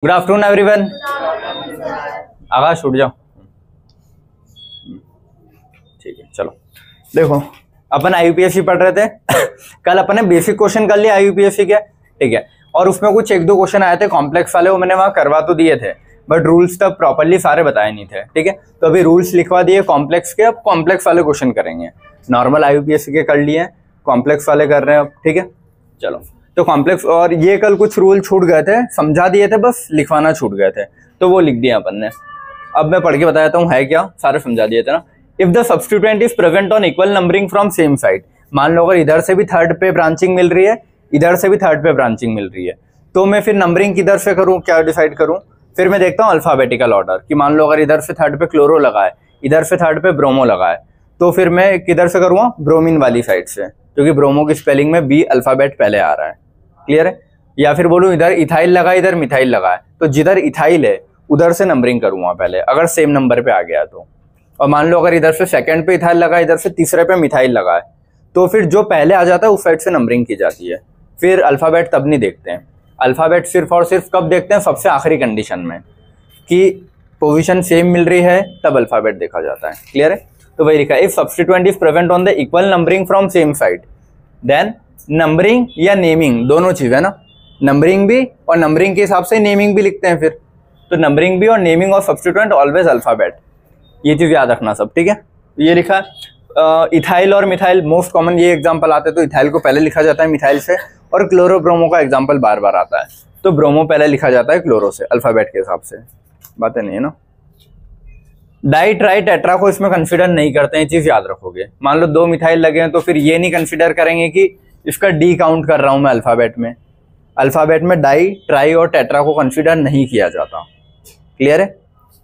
Good afternoon everyone. आकाश उठ जाओ। ठीक है, चलो देखो अपन IUPAC पढ़ रहे थे कल अपन ने बेसिक क्वेश्चन कर लिया IUPAC के, ठीक है। और उसमें कुछ एक दो क्वेश्चन आए थे कॉम्प्लेक्स वाले, वो मैंने वहां करवा तो दिए थे बट रूल्स तब प्रॉपर्ली सारे बताए नहीं थे, ठीक है। तो अभी रूल्स लिखवा दिए कॉम्प्लेक्स के, अब कॉम्प्लेक्स वाले क्वेश्चन करेंगे। नॉर्मल IUPAC के कर लिए, कॉम्प्लेक्स वाले कर रहे हैं अब, ठीक है। चलो तो कॉम्प्लेक्स, और ये कल कुछ रूल छूट गए थे, समझा दिए थे बस लिखवाना छूट गए थे, तो वो लिख दिया अपन ने। अब मैं पढ़ के बता देता हूँ है क्या, सारे समझा दिए थे ना। If the substituent is present on equal numbering from same side, मान लो अगर इधर से भी थर्ड पे ब्रांचिंग मिल रही है, इधर से भी थर्ड पे ब्रांचिंग मिल रही है, तो मैं फिर नंबरिंग किधर से करूँ, क्या डिसाइड करूँ। फिर मैं देखता हूँ अल्फाबेटिकल ऑर्डर, कि मान लो अगर इधर से थर्ड पे क्लोरो लगा है, इधर से थर्ड पे ब्रोमो लगा है, तो फिर मैं किधर से करूँगा, ब्रोमीन वाली साइड से, क्योंकि ब्रोमो की स्पेलिंग में बी अल्फाबेट पहले आ रहा है। क्लियर है। या फिर बोलूं इधर इथाइल लगा, इधर मिथाइल लगा है, तो जिधर इथाइल है उधर से नंबरिंग करूंगा पहले, अगर सेम नंबर पे आ गया तो। और मान लो अगर इधर से सेकंड पे इथाइल लगा, इधर से तीसरे पे मिथाइल लगा है, तो फिर जो पहले आ जाता है उस साइड से नंबरिंग की जाती है। फिर अल्फाबेट तब नहीं देखते हैं, अल्फाबेट सिर्फ और सिर्फ कब देखते हैं, सबसे आखिरी कंडीशन में, कि पोजिशन सेम मिल रही है तब अल्फाबेट देखा जाता है। क्लियर है। तो वही लिखा है, if substituent is present on the equal numbering from same side, then numbering या नेमिंग दोनों चीज है ना, नंबरिंग भी और नंबरिंग के हिसाब से नेमिंग भी लिखते हैं फिर, तो नंबरिंग भी और naming of substituent always alphabet, ये चीज याद रखना सब, ठीक है। ये लिखा है इथाइल और मिथाइल, मोस्ट कॉमन ये एग्जांपल आते हैं, तो इथाइल को पहले लिखा जाता है मिथाइल से, और क्लोरो ब्रोमो का एग्जांपल बार बार आता है, तो ब्रोमो पहले लिखा जाता है क्लोरो से, अल्फाबेट के हिसाब से। बातें नहीं है ना। डाई ट्राई टेट्रा को इसमें कंसिडर नहीं करते हैं, चीज याद रखोगे। मान लो दो मिथाइल लगे हैं, तो फिर ये नहीं कंसिडर करेंगे कि इसका डी काउंट कर रहा हूं मैं अल्फाबेट में। अल्फाबेट में डाई, ट्राई और टेट्रा को कंसीडर नहीं किया जाता। क्लियर है,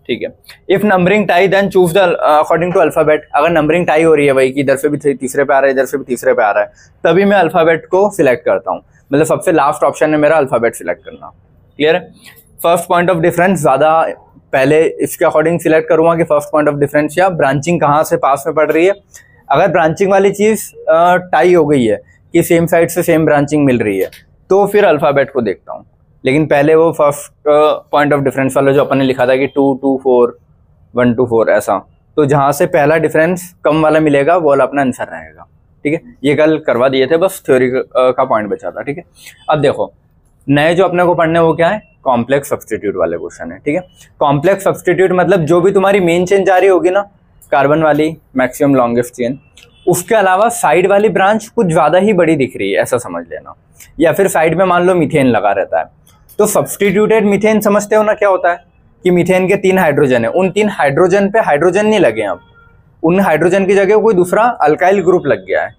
ठीक है। If numbering tie then choose the according to alphabet, अगर नंबरिंग टाई हो रही है भाई कि इधर से भी तीसरे पे आ रहा है, इधर से भी तीसरे पे आ रहा है, तभी मैं अल्फाबेट को सिलेक्ट करता हूँ, मतलब सबसे लास्ट ऑप्शन है मेरा अल्फाबेट सिलेक्ट करना। क्लियर है। फर्स्ट पॉइंट ऑफ डिफरेंस ज्यादा पहले इसके अकॉर्डिंग सिलेक्ट करूंगा कि फर्स्ट पॉइंट ऑफ डिफरेंस या ब्रांचिंग कहाँ से पास में पड़ रही है। अगर ब्रांचिंग वाली चीज टाई हो गई है कि सेम साइड से सेम ब्रांचिंग मिल रही है, तो फिर अल्फाबेट को देखता हूँ। लेकिन पहले वो फर्स्ट पॉइंट ऑफ डिफरेंस वाला जो अपन ने लिखा था कि 2 2 4 1 2 4 ऐसा, तो जहां से पहला डिफरेंस कम वाला मिलेगा वो वाला अपना आंसर रहेगा। ठीक है, ये कल करवा दिए थे, बस थ्योरी का पॉइंट बचा था। ठीक है, अब देखो नए जो अपने को पढ़ने वो क्या है, कॉम्प्लेक्स सब्स्टिट्यूट वाले क्वेश्चन है। ठीक है, कॉम्प्लेक्स सब्स्टिट्यूट मतलब जो भी तुम्हारी मेन चेन जा रही होगी ना, कार्बन वाली मैक्सिमम लॉन्गेस्ट चेन, उसके अलावा साइड वाली ब्रांच कुछ ज्यादा ही बड़ी दिख रही है, ऐसा समझ लेना। या फिर साइड में मान लो मीथेन लगा रहता है, तो सब्स्टिट्यूटेड मीथेन समझते हो ना क्या होता है, कि मीथेन के 3 हाइड्रोजन है, उन 3 हाइड्रोजन पे हाइड्रोजन नहीं लगे, अब उन हाइड्रोजन की जगह कोई दूसरा अल्काइल ग्रुप लग गया है,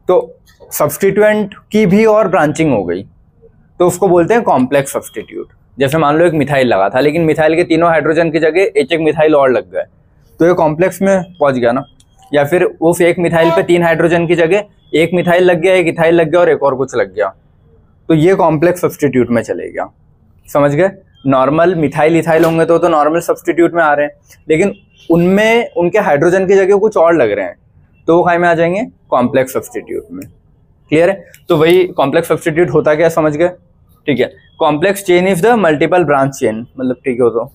तो सब्स्टिट्यूएंट की भी और ब्रांचिंग हो गई, तो उसको बोलते हैं कॉम्प्लेक्स सब्स्टिट्यूट। जैसे मान लो एक मिथाइल लगा था, लेकिन मिथाइल के तीनों हाइड्रोजन की जगह एक मिथाइल और लग गए, तो ये कॉम्प्लेक्स में पहुंच गया ना। या फिर वो एक मिथाइल पे 3 हाइड्रोजन की जगह एक मिथाइल लग गया, एक इथाइल लग गया और एक और कुछ लग गया, तो ये कॉम्प्लेक्स सब्स्टिट्यूट में चले गया। समझ गए। नॉर्मल मिथाइल इथाइल होंगे तो नॉर्मल सब्स्टिट्यूट में आ रहे हैं, लेकिन उनमें उनके हाइड्रोजन की जगह कुछ और लग रहे हैं, तो वो में आ जाएंगे कॉम्प्लेक्स सब्स्टिट्यूट में। क्लियर है। तो वही कॉम्प्लेक्स सब्स्टिट्यूट होता क्या, समझ गए। ठीक है, complex chain is the multiple branch chain, मतलब ठीक हो तो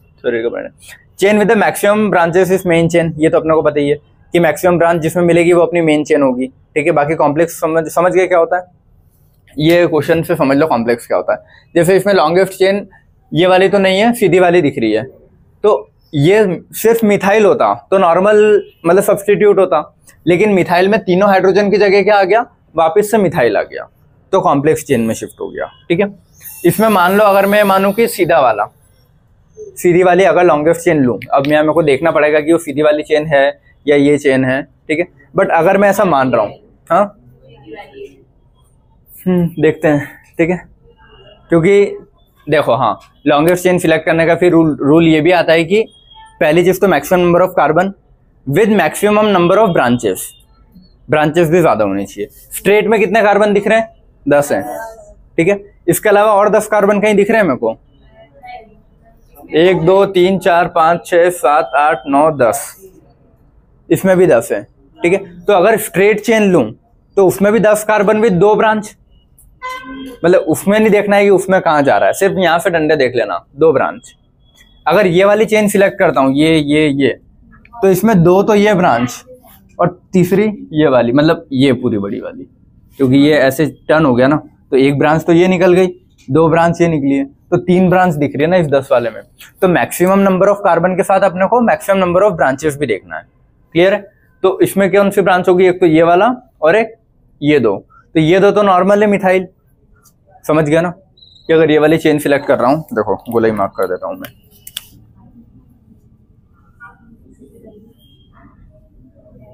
chain with the maximum branches is main chain, ये तो अपने को पता ही है कि मैक्सिमम ब्रांच जिसमें मिलेगी वो अपनी मेन चेन होगी। ठीक है, बाकी कॉम्प्लेक्स समझ गए क्या होता है, ये क्वेश्चन से समझ लो कॉम्प्लेक्स क्या होता है। जैसे इसमें लॉन्गेस्ट चेन ये वाली तो नहीं है, सीधी वाली दिख रही है, तो ये सिर्फ मिथाइल होता तो नॉर्मल मतलब सब्स्टिट्यूट होता, लेकिन मिथाइल में तीनों हाइड्रोजन की जगह क्या आ गया, वापस से मिथाइल आ गया, तो कॉम्प्लेक्स चेन में शिफ्ट हो गया। ठीक है, इसमें मान लो अगर मैं मानूं कि सीधी वाली अगर लॉन्गेस्ट चेन लूं, अब मेरे को देखना पड़ेगा कि वो सीधी वाली चेन है या ये चेन है। ठीक है, बट अगर मैं ऐसा मान रहा हूं, हाँ देखते हैं। ठीक है, क्योंकि देखो हाँ, लॉन्गेस्ट चेन सिलेक्ट करने का फिर रूल ये भी आता है कि पहली चीज तो maximum number of carbon with maximum number of branches भी ज्यादा होनी चाहिए। स्ट्रेट में कितने कार्बन दिख रहे हैं, 10 हैं। ठीक है, इसके अलावा और 10 कार्बन कहीं दिख रहे हैं मेरे को, 1 2 3 4 5 6 7 8 9 10, इसमें भी 10 है। ठीक है, तो अगर स्ट्रेट चेन लूं तो उसमें भी 10 कार्बन विद 2 ब्रांच, मतलब उसमें नहीं देखना है कि उसमें कहाँ जा रहा है, सिर्फ यहाँ से डंडे देख लेना, 2 ब्रांच। अगर ये वाली चेन सिलेक्ट करता हूँ, ये तो इसमें 2 तो ये ब्रांच और तीसरी ये वाली, मतलब ये पूरी बड़ी वाली, क्योंकि ये ऐसे टर्न हो गया ना, तो 1 ब्रांच तो ये निकल गई, 2 ब्रांच ये निकली है, तो 3 ब्रांच दिख रही है ना इस 10 वाले में। तो मैक्सिमम नंबर ऑफ कार्बन के साथ अपने को मैक्सिमम नंबर ऑफ ब्रांचेस भी देखना है। क्लियर है? तो इसमें कौन सी ब्रांच होगी, एक तो ये वाला और एक ये 2, तो ये 2 तो नॉर्मल है मिथाइल। समझ गया ना कि अगर ये वाली चेन सिलेक्ट कर रहा हूं, देखो गोलाई मार्क कर देता हूं मैं,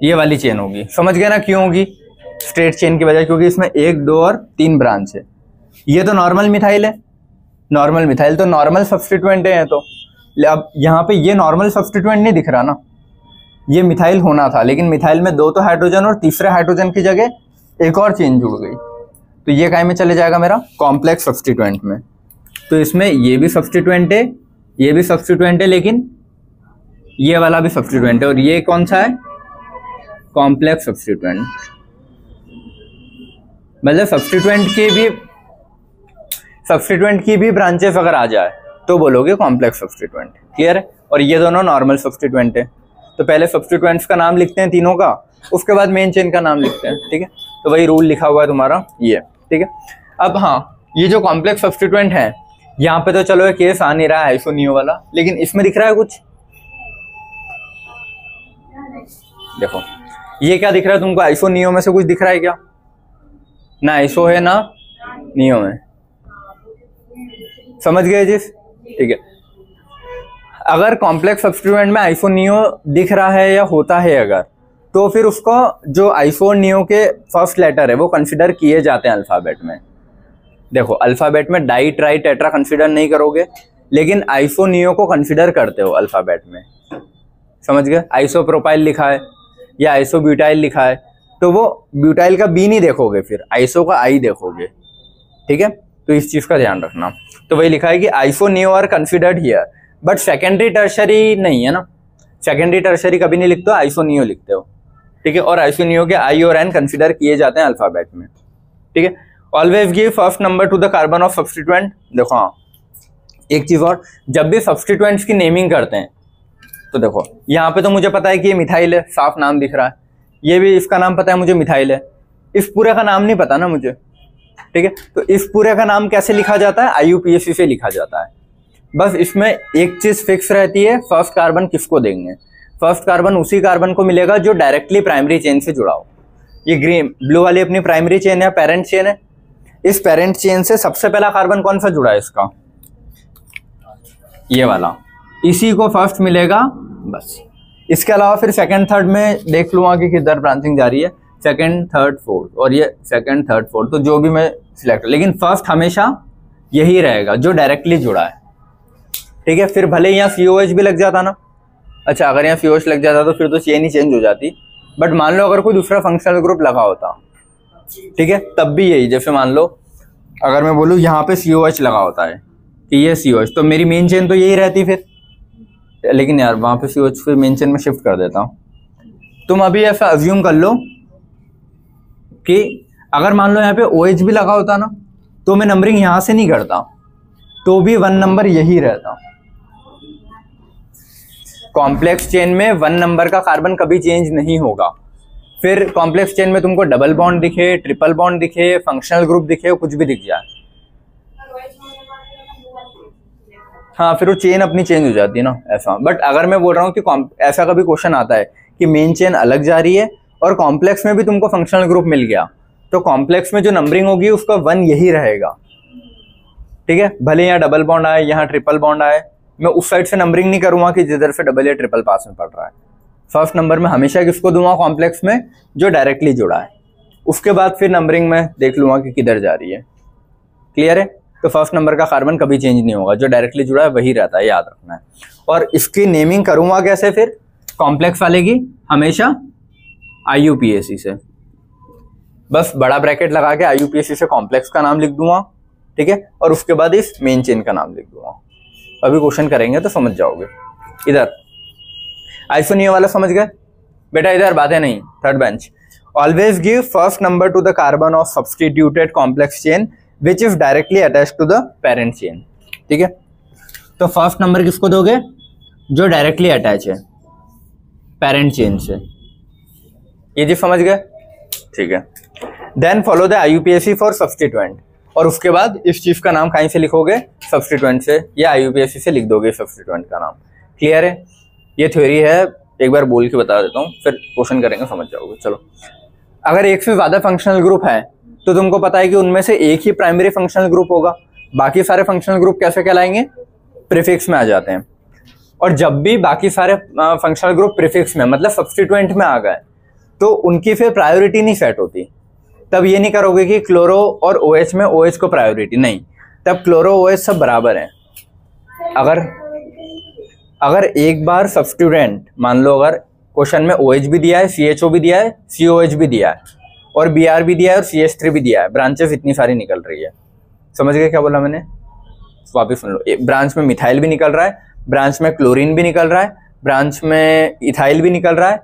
ये वाली चेन होगी। समझ गया ना क्यों होगी? स्ट्रेट चेन की वजह, क्योंकि इसमें 1, 2 और 3 ब्रांच है। ये तो नॉर्मल मिथाइल है, नॉर्मल मिथाइल तो नॉर्मल सब्स्टिट्यूएंट है। तो अब यहाँ पे ये नॉर्मल सब्स्टिट्यूएंट नहीं दिख रहा ना, ये मिथाइल होना था, लेकिन मिथाइल में 2 तो हाइड्रोजन और तीसरे हाइड्रोजन की जगह एक और चेन जुड़ गई, तो ये काय में चले जाएगा मेरा कॉम्प्लेक्स सब्स्टिट्यूएंट में। तो इसमें ये भी सब्स्टिट्यूएंट है, ये भी सब्स्टिट्यूएंट है, लेकिन ये वाला भी सब्स्टिट्यूएंट है, और ये कौन सा है? Complex substituent. मतलब सब्स्टिट्यूएंट की भी ब्रांचेस अगर आ जाए तो बोलोगे कॉम्प्लेक्स सब्स्टिट्यूएंट। क्लियर है? और ये दोनों नॉर्मल सब्स्टिट्यूएंट है। तो पहले सब्स्टिट्यूएंट्स का नाम लिखते हैं तीनों का, उसके बाद मेन चेन का नाम लिखते हैं। ठीक है? तो वही रूल लिखा हुआ है तुम्हारा ये। ठीक है? अब हाँ, ये जो कॉम्प्लेक्स सब्स्टिट्यूएंट है, यहाँ पे तो चलो ये केस आ नहीं रहा है आइसोनियो वाला, लेकिन इसमें दिख रहा है कुछ। देखो ये क्या दिख रहा है तुमको? आइसोनियो में से कुछ दिख रहा है क्या? ना आइसो है ना नियो है। समझ गए जिस? ठीक है। अगर कॉम्प्लेक्स सब्स्टिट्यूएंट में आइसोनियो दिख रहा है या होता है अगर, तो फिर उसको जो आइसो और नियो के फर्स्ट लेटर है वो कंसिडर किए जाते हैं अल्फाबेट में। देखो अल्फाबेट में डाई ट्राई टेट्रा कंसिडर नहीं करोगे, लेकिन आइसो नियो को कंसिडर करते हो अल्फाबेट में। समझ गए? आइसो प्रोपाइल लिखा है या आइसो ब्यूटाइल लिखा है, तो वो ब्यूटाइल का बी नहीं देखोगे, फिर आइसो का आई देखोगे। ठीक है? तो इस चीज का ध्यान रखना। तो वही लिखा है कि iso neo are considered here, but secondary tertiary नहीं है ना, सेकेंडरी टर्शरी कभी नहीं लिखते हो, आइसो नियो लिखते हो। ठीक है? और आइसो नियो के आई और एन कंसिडर किए जाते हैं अल्फाबेट में। ठीक है? Always give first number to the carbon of substituent. देखो हाँ, एक चीज और, जब भी सब्स्टिट्यूएंट्स की नेमिंग करते हैं तो देखो यहाँ पे तो मुझे पता है कि ये मिथाइल है, साफ नाम दिख रहा है, ये भी इसका नाम पता है मुझे मिथाइल है, इस पूरे का नाम नहीं पता ना मुझे। ठीक है? तो इस पूरे का नाम कैसे लिखा जाता है? IUPAC से लिखा जाता है। बस इसमें एक चीज फिक्स रहती है, फर्स्ट कार्बन किसको देंगे? फर्स्ट कार्बन उसी कार्बन को मिलेगा जो डायरेक्टली प्राइमरी चेन से जुड़ा हो। ये ग्रीन ब्लू वाली अपनी प्राइमरी चेन है, पेरेंट चेन है। इस पेरेंट चेन से सबसे पहला कार्बन कौन सा जुड़ा है इसका? ये वाला, इसी को फर्स्ट मिलेगा बस। इसके अलावा फिर सेकंड थर्ड में देख लूंगा कि किधर ब्रांचिंग जा रही है, सेकंड थर्ड फोर्थ, और ये सेकंड थर्ड फोर्थ, तो जो भी मैं सिलेक्ट, लेकिन फर्स्ट हमेशा यही रहेगा जो डायरेक्टली जुड़ा है। ठीक है? फिर भले यहाँ COH भी लग जाता ना, अच्छा अगर यहाँ COH लग जाता तो फिर तो चेन ही चेंज हो जाती, बट मान लो अगर कोई दूसरा फंक्शनल ग्रुप लगा होता, ठीक है, तब भी यही, जैसे मान लो अगर मैं बोलूँ यहाँ पे COH लगा होता है कि ये COH, तो मेरी मेन चेन तो यही रहती फिर, लेकिन यार वहां पे COH फिर मेन चेन में शिफ्ट कर देता हूँ। तुम अभी ऐसा अज्यूम कर लो कि अगर मान लो यहाँ पे OH भी लगा होता ना, तो मैं नंबरिंग यहां से नहीं करता, तो भी 1 नंबर यही रहता। कॉम्प्लेक्स चेन में 1 नंबर का कार्बन कभी चेंज नहीं होगा। फिर कॉम्प्लेक्स चेन में तुमको डबल बॉन्ड दिखे, ट्रिपल बॉन्ड दिखे, फंक्शनल ग्रुप दिखे, कुछ भी दिख जाए, हाँ फिर वो चेन अपनी चेंज हो जाती है ना, ऐसा। बट अगर मैं बोल रहा हूँ कि ऐसा कभी क्वेश्चन आता है कि मेन चेन अलग जा रही है और कॉम्प्लेक्स में भी तुमको फंक्शनल ग्रुप मिल गया, तो कॉम्प्लेक्स में जो नंबरिंग होगी उसका 1 यही रहेगा। ठीक है? भले यहाँ डबल बॉन्ड आए, यहाँ ट्रिपल बॉन्ड आए, मैं उस साइड से नंबरिंग नहीं करूंगा कि जिधर से डबल या ट्रिपल पास में पड़ रहा है। फर्स्ट नंबर में हमेशा किसको दूंगा? कॉम्प्लेक्स में जो डायरेक्टली जुड़ा है। उसके बाद फिर नंबरिंग में देख लूंगा कि किधर जा रही है। क्लियर है? तो फर्स्ट नंबर का कार्बन कभी चेंज नहीं होगा, जो डायरेक्टली जुड़ा है वही रहता है, याद रखना है। और इसकी नेमिंग करूंगा कैसे फिर? कॉम्प्लेक्स वाले की हमेशा IUPAC से, बस बड़ा ब्रैकेट लगा के IUPAC से कॉम्प्लेक्स का नाम लिख दूंगा। ठीक है? और उसके बाद इस मेन चेन का नाम लिख दूंगा। अभी क्वेश्चन करेंगे तो समझ जाओगे। इधर आइसोनियो वाला समझ गए बेटा? इधर बातें नहीं। Third bench, always give first number to the carbon of substituted complex chain which is directly attach to the parent chain. ठीक है, तो फर्स्ट नंबर किसको दोगे? जो डायरेक्टली अटैच है पेरेंट चेन से। ये जी समझ गए? ठीक है। Then follow the IUPAC for substituent, और उसके बाद इस चीज का नाम कहीं से लिखोगे? सब्स्टिट्यूएंट से, या IUPAC से लिख दोगे सब्स्टिट्यूएंट का नाम। क्लियर है? ये थ्योरी है, एक बार बोल के बता देता हूँ, फिर क्वेश्चन करेंगे, समझ जाओगे। चलो, अगर एक से ज्यादा फंक्शनल ग्रुप है तो तुमको पता है कि उनमें से एक ही प्राइमरी फंक्शनल ग्रुप होगा, बाकी सारे फंक्शनल ग्रुप कैसे कहलाएंगे? प्रीफिक्स में आ जाते हैं। और जब भी बाकी सारे फंक्शनल ग्रुप प्रीफिक्स में, मतलब सब्स्टिट्यूएंट में आ गए, तो उनकी फिर प्रायोरिटी नहीं सेट होती। तब ये नहीं करोगे कि क्लोरो और OH में OH को प्रायोरिटी, नहीं, तब क्लोरो OH सब बराबर हैं। अगर एक बार सब्स्टिट्यूएंट, मान लो अगर क्वेश्चन में OH भी दिया है, CHO भी दिया है, COH भी दिया है, और Br भी दिया है, और CH3 भी दिया है, ब्रांचेस इतनी सारी निकल रही है। समझ गए क्या बोला मैंने? वापिस सुन लो। ब्रांच में मिथाइल भी निकल रहा है, ब्रांच में क्लोरीन भी निकल रहा है, ब्रांच में इथाइल भी निकल रहा है,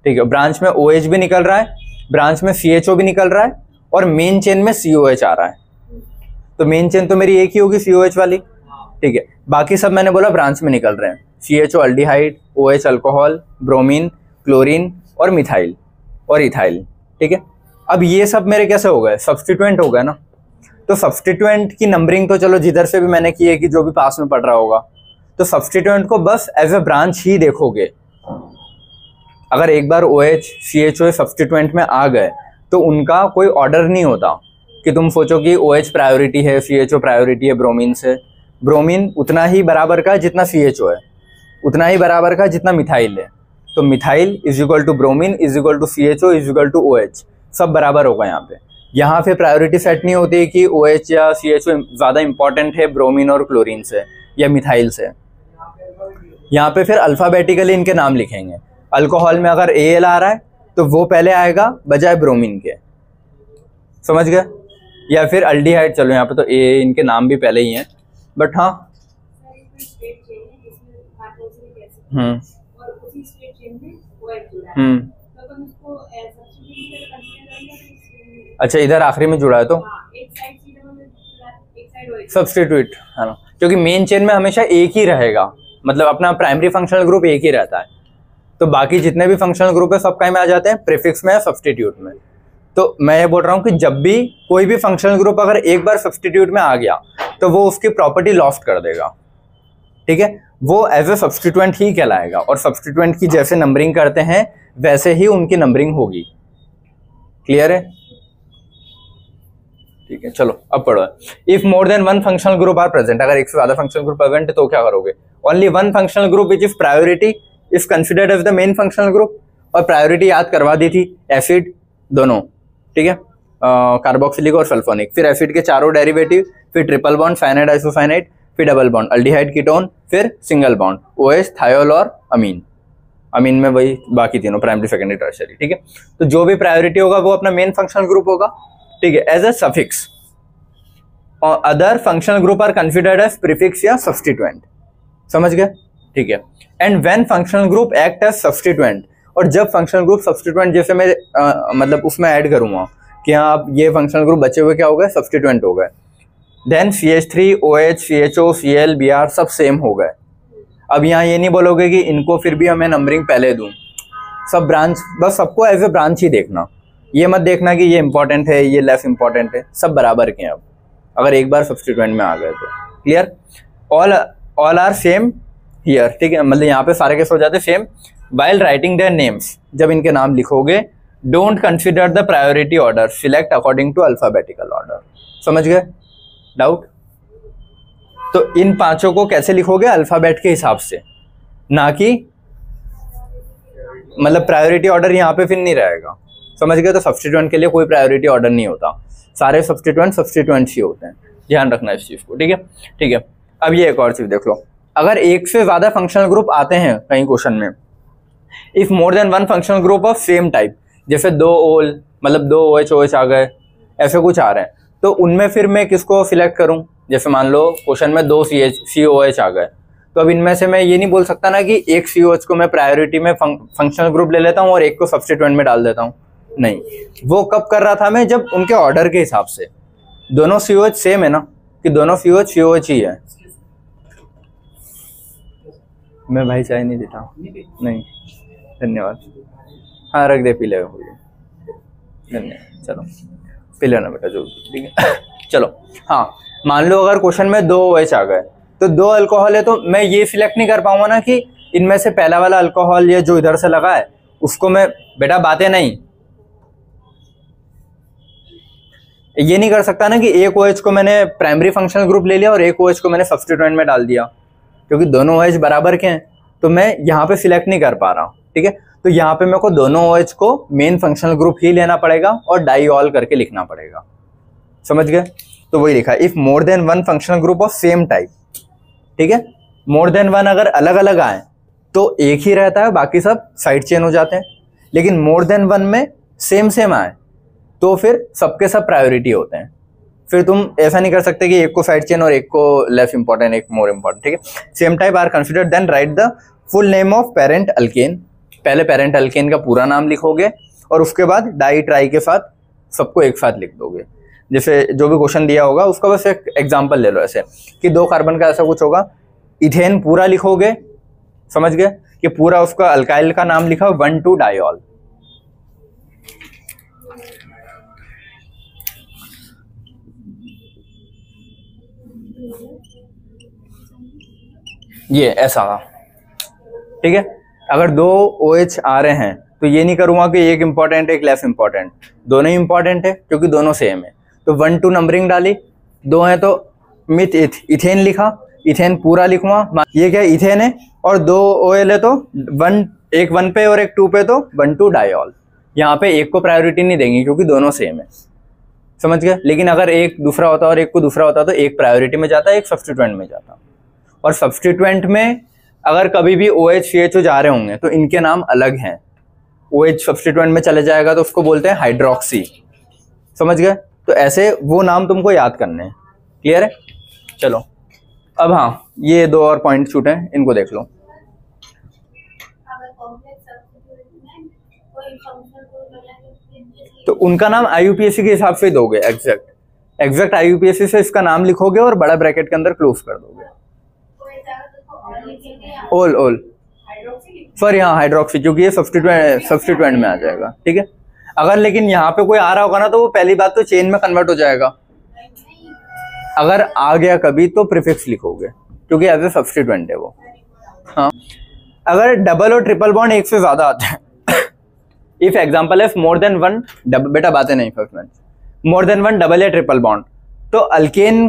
ठीक है, ब्रांच में OH भी निकल रहा है, ब्रांच में CHO भी निकल रहा है, और मेन चेन में COH आ रहा है। तो मेन चेन तो मेरी एक ही होगी, COH वाली। ठीक है, बाकी सब मैंने बोला ब्रांच में निकल रहे हैं, CHO aldehyde, OH alcohol, bromine, chlorine और मिथाइल और इथाइल। ठीक है, अब ये सब मेरे कैसे हो गए? सब्स्टिट्यूएंट हो गए ना। तो सब्स्टिट्यूएंट की नंबरिंग तो चलो जिधर से भी मैंने की है, कि जो भी पास में पढ़ रहा होगा, तो सब्स्टिट्यूएंट को बस एज ए ब्रांच ही देखोगे। अगर एक बार OH CHO सब्स्टिट्यूएंट में आ गए तो उनका कोई ऑर्डर नहीं होता कि तुम सोचो कि OH प्रायोरिटी है, CHO प्रायोरिटी है ब्रोमीन से। ब्रोमीन उतना ही बराबर का जितना CHO है, उतना ही बराबर का जितना मिथाइल है। तो methyl is equal to bromine is equal to CHO is equal to OH, सब बराबर होगा यहाँ पे। यहाँ पे प्रायोरिटी सेट नहीं होती कि OH या CHO ज़्यादा इंपॉर्टेंट है ब्रोमीन और क्लोरीन से या मिथाइल से। यहाँ पे फिर अल्फ़ाबेटिकली इनके नाम लिखेंगे। अल्कोहल में अगर Al आ रहा है तो वो पहले आएगा बजाय ब्रोमीन के, समझ गए? या फिर अल्डिहाइड, चलो यहाँ पे तो A इनके नाम भी पहले ही हैं, बट हाँ अच्छा, इधर आखिरी में जुड़ा है तो सब्स्टिट्यूट है ना, क्योंकि मेन चेन में हमेशा एक ही रहेगा, मतलब अपना प्राइमरी फंक्शनल ग्रुप एक ही रहता है। तो बाकी जितने भी फंक्शनल ग्रुप है सब कहीं में आ जाते हैं? प्रीफिक्स में या सब्स्टिट्यूट में। तो मैं ये बोल रहा हूँ कि जब भी कोई भी फंक्शनल ग्रुप अगर एक बार सब्स्टिट्यूट में आ गया तो वो उसकी प्रॉपर्टी लॉस्ट कर देगा। ठीक है, वो एज ए सब्स्टिट्यूएंट ही कहलाएगा, और सब्स्टिट्यूएंट की जैसे नंबरिंग करते हैं वैसे ही उनकी नंबरिंग होगी। क्लियर है? ठीक है, चलो अब पढ़ो। If more than one functional group are present, अगर एक से ज्यादा फंक्शनल ग्रुप प्रेजेंट है तो क्या करोगे? Only one functional group which is priority is considered as the main functional group. और प्रायोरिटी याद करवा दी थी, एसिड दोनों, ठीक है, कार्बोक्सिलिक और सल्फोनिक, फिर एसिड के चारों डेरिवेटिव, फिर ट्रिपल बॉन्ड साइनाइड आइसोसाइनाइड, फिर डबल बॉन्ड अल्डिहाइड कीटोन, फिर सिंगल बॉन्ड OH थायोल और अमीन। अमीन में वही बाकी तीनों प्राइमरी सेकेंडरी टर्शियरी। ठीक है, तो जो भी प्रायोरिटी होगा वो अपना मेन फंक्शनल ग्रुप होगा। ठीक है, एज ए सफिक्स। और other functional group are considered as prefix या सब्स्टिट्यूएंट। समझ गए? ठीक है, and when functional group act as substituent, और जब फंक्शनल ग्रुप सब्स्टिट्यूएंट, जैसे मैं मतलब उसमें ऐड करूंगा कि हाँ अब ये फंक्शनल ग्रुप बचे हुए क्या हो गए? सब्स्टिट्यूएंट हो गए। Then CH3 OH CHO Cl Br सब सेम हो गए। अब यहाँ ये नहीं बोलोगे कि इनको फिर भी हमें नंबरिंग पहले दूं, सब ब्रांच, बस सबको एज ए ब्रांच ही देखना। ये मत देखना कि ये इंपॉर्टेंट है ये लेस इंपॉर्टेंट है, सब बराबर के हैं अब अगर एक बार सब्स्टिट्यूएंट में आ गए तो। Clear? All are same here. ठीक है, मतलब यहाँ पे सारे कैसे हो जाते same. While writing their names, जब इनके नाम लिखोगे, don't consider the priority order, select according to alphabetical order. समझ गए? डाउट? तो इन पांचों को कैसे लिखोगे? अल्फाबेट के हिसाब से, ना कि मतलब प्रायोरिटी ऑर्डर यहाँ पे फिर नहीं रहेगा। समझ गए? तो सब्स्टिट्यूएंट के लिए कोई प्रायोरिटी ऑर्डर नहीं होता, सारे सब्स्टिट्यूएंट्स ही होते हैं, ध्यान रखना इस चीज को। ठीक है, ठीक है। अब ये एक और चीज देख लो, अगर एक से ज्यादा फंक्शनल ग्रुप आते हैं कहीं क्वेश्चन में, if more than one functional group of same type, जैसे दो ओल मतलब दो OH OH आ गए, ऐसे कुछ आ रहे हैं, तो उनमें फिर मैं किसको सिलेक्ट करूं? जैसे मान लो क्वेश्चन में दो COH आ गए, तो अब इनमें से मैं ये नहीं बोल सकता ना कि एक COH को मैं प्रायोरिटी में फंक्शनल ग्रुप ले लेता हूं और एक को सब्स्टिट्यूएंट में डाल देता हूं। नहीं, वो कब कर रहा था मैं? जब उनके ऑर्डर के हिसाब से, दोनों COH सेम है ना, कि दोनों COH ही है। मैं भाई चाय नहीं देता नहीं, धन्यवाद। हाँ रख दे, पी लेगा मुझे, धन्यवाद। चलो पी लेना बेटा जो, ठीक है। चलो हाँ, मान लो अगर क्वेश्चन में 2 OH आ गए, तो 2 अल्कोहल है, तो मैं ये सिलेक्ट नहीं कर पाऊंगा ना कि इनमें से पहला वाला अल्कोहल ये जो इधर से लगा है उसको मैं, बेटा बातें नहीं, ये नहीं कर सकता ना कि एक OH को मैंने प्राइमरी फंक्शनल ग्रुप ले लिया और एक OH को मैंने सब्स्टिट्यूएंट में डाल दिया, क्योंकि दोनों OH बराबर के हैं, तो मैं यहाँ पे सिलेक्ट नहीं कर पा रहा हूँ, ठीक है। तो यहाँ पे मेरे को दोनों OH को मेन फंक्शनल ग्रुप ही लेना पड़ेगा और डाईऑल करके लिखना पड़ेगा, समझ गए। तो वही लिखा, if more then 1 functional group of same type, ठीक है। मोर देन 1 अगर अलग अलग आए तो एक ही रहता है, बाकी सब साइड चेन हो जाते हैं। लेकिन मोर देन 1 में सेम आए तो फिर सबके सब प्रायोरिटी होते हैं। फिर तुम ऐसा नहीं कर सकते कि एक को साइड चेन और एक को लेस इंपॉर्टेंट, एक मोर इंपॉर्टेंट, ठीक है। Same type are considered, then write the full name of parent alkane. पहले पेरेंट अल्केन का पूरा नाम लिखोगे और उसके बाद डाई ट्राई के साथ सबको एक साथ लिख दोगे। जैसे जो भी क्वेश्चन दिया होगा उसका बस एक एग्जांपल ले लो, ऐसे कि 2 कार्बन का ऐसा कुछ होगा, इथेन पूरा लिखोगे, समझ गए, कि पूरा उसका अल्काइल का नाम लिखा 1,2 डाइऑल। ये ऐसा, ठीक है। अगर 2 OH आ रहे हैं तो ये नहीं करूंगा कि एक इंपॉर्टेंट एक लेस इंपॉर्टेंट, दोनों ही इंपॉर्टेंट है क्योंकि दोनों सेम है। तो 1,2 नंबरिंग डाली, 2 है तो मिथ इथेन लिखा, इथेन पूरा लिखूंगा, ये क्या इथेन है, और 2 OL है तो एक 1 पे और एक 2 पे, तो 1,2 डाइऑल। यहाँ पे एक को प्रायोरिटी नहीं देंगे क्योंकि दोनों सेम है, समझ गए। लेकिन अगर एक दूसरा होता और एक को दूसरा होता तो एक प्रायोरिटी में जाता, एक सब्स्टिट्यूएंट में जाता। और सब्स्टिट्यूएंट में अगर कभी भी OH CHO जा रहे होंगे तो इनके नाम अलग हैं। OH सब्स्टिट्यूएंट में चले जाएगा तो उसको बोलते हैं हाइड्रोक्सी, समझ गए। तो ऐसे वो नाम तुमको याद करने हैं, क्लियर है। चलो अब हाँ, ये 2 और पॉइंट छूटे हैं, इनको देख लो। तो उनका नाम IUPAC के हिसाब से ही दोगे, एग्जैक्ट IUPAC से इसका नाम लिखोगे और बड़ा ब्रैकेट के अंदर क्लोज कर दोगे। ओल सॉरी, हाँ हाइड्रोक्सी, क्योंकि ये सब्स्टिट्यूएंट में आ जाएगा, ठीक है। अगर लेकिन यहाँ पे कोई आ रहा होगा ना तो वो पहली बात तो चेन में कन्वर्ट हो जाएगा। अगर आ गया कभी तो प्रीफिक्स लिखोगे क्योंकि एज ए सब्स्टिट्यूएंट है वो। हाँ, अगर डबल और ट्रिपल बॉन्ड एक से ज्यादा आते हैं, if example if more then 1 बेटा बातें नहीं फर्स्ट में, मोर देन 1 डबल या ट्रिपल बॉन्ड, तो अल्केन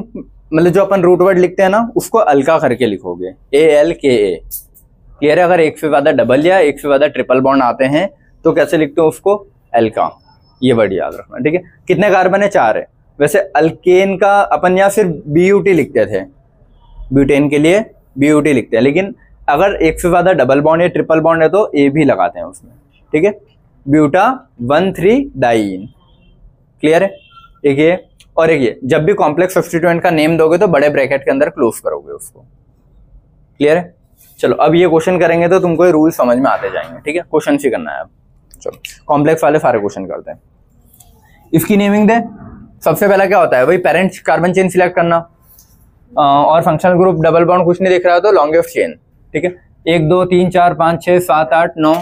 मतलब जो अपन रूट वर्ड लिखते हैं ना उसको अल्का करके लिखोगे, ALKA, क्लियर है। अगर एक से ज्यादा डबल या एक से ज्यादा ट्रिपल बॉन्ड आते हैं तो कैसे लिखते हो उसको, अल्का, ये वर्ड याद रखना, ठीक है। कितने कार्बन है, 4 है। वैसे अल्केन का अपन यहाँ सिर्फ BUT लिखते थे, ब्यूटेन के लिए BUT लिखते हैं, लेकिन अगर एक से ज्यादा डबल बॉन्ड या ट्रिपल बॉन्ड है तो A भी लगाते हैं उसमें, ठीक है। ब्यूटा 1,3 डाइईन, क्लियर है। एक ये और एक ये, जब भी कॉम्प्लेक्स सब्स्टिट्यूएंट का नेम दोगे तो बड़े ब्रैकेट के अंदर क्लोज करोगे उसको, क्लियर है। चलो अब ये क्वेश्चन करेंगे तो तुमको ये रूल समझ में आते जाएंगे, ठीक है। क्वेश्चन ही करना है अब। चलो कॉम्प्लेक्स वाले सारे क्वेश्चन करते हैं। इसकी नेमिंग दे। सबसे पहला क्या होता है, वही पेरेंट कार्बन चेन सिलेक्ट करना, और फंक्शनल ग्रुप डबल बॉन्ड कुछ नहीं दिख रहा है तो लॉन्गेस्ट चेन, ठीक है। 1 2 3 4 5 6 7 8 9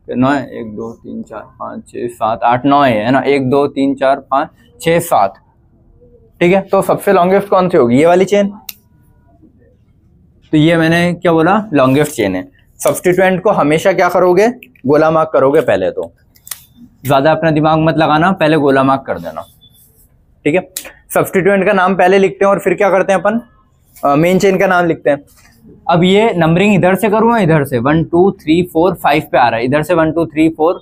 9 है, 1 2 3 4 5 6 7 8 9 है ना, 1 2 3 4 5 6 7, ठीक है। तो सबसे लॉन्गेस्ट कौन सी होगी, ये वाली चेन। तो ये मैंने क्या बोला, लॉन्गेस्ट चेन है। सब्स्टिट्यूएंट को हमेशा क्या करोगे, गोला मार्क करोगे पहले, तो ज्यादा अपना दिमाग मत लगाना, पहले गोला मार्क कर देना, ठीक है। सब्स्टिट्यूएंट का नाम पहले लिखते हैं और फिर क्या करते हैं अपन, मेन चेन का नाम लिखते हैं। अब ये नंबरिंग इधर से करूँ इधर से, 1 2 3 4 5 पे आ रहा है, इधर से 1 2 3 4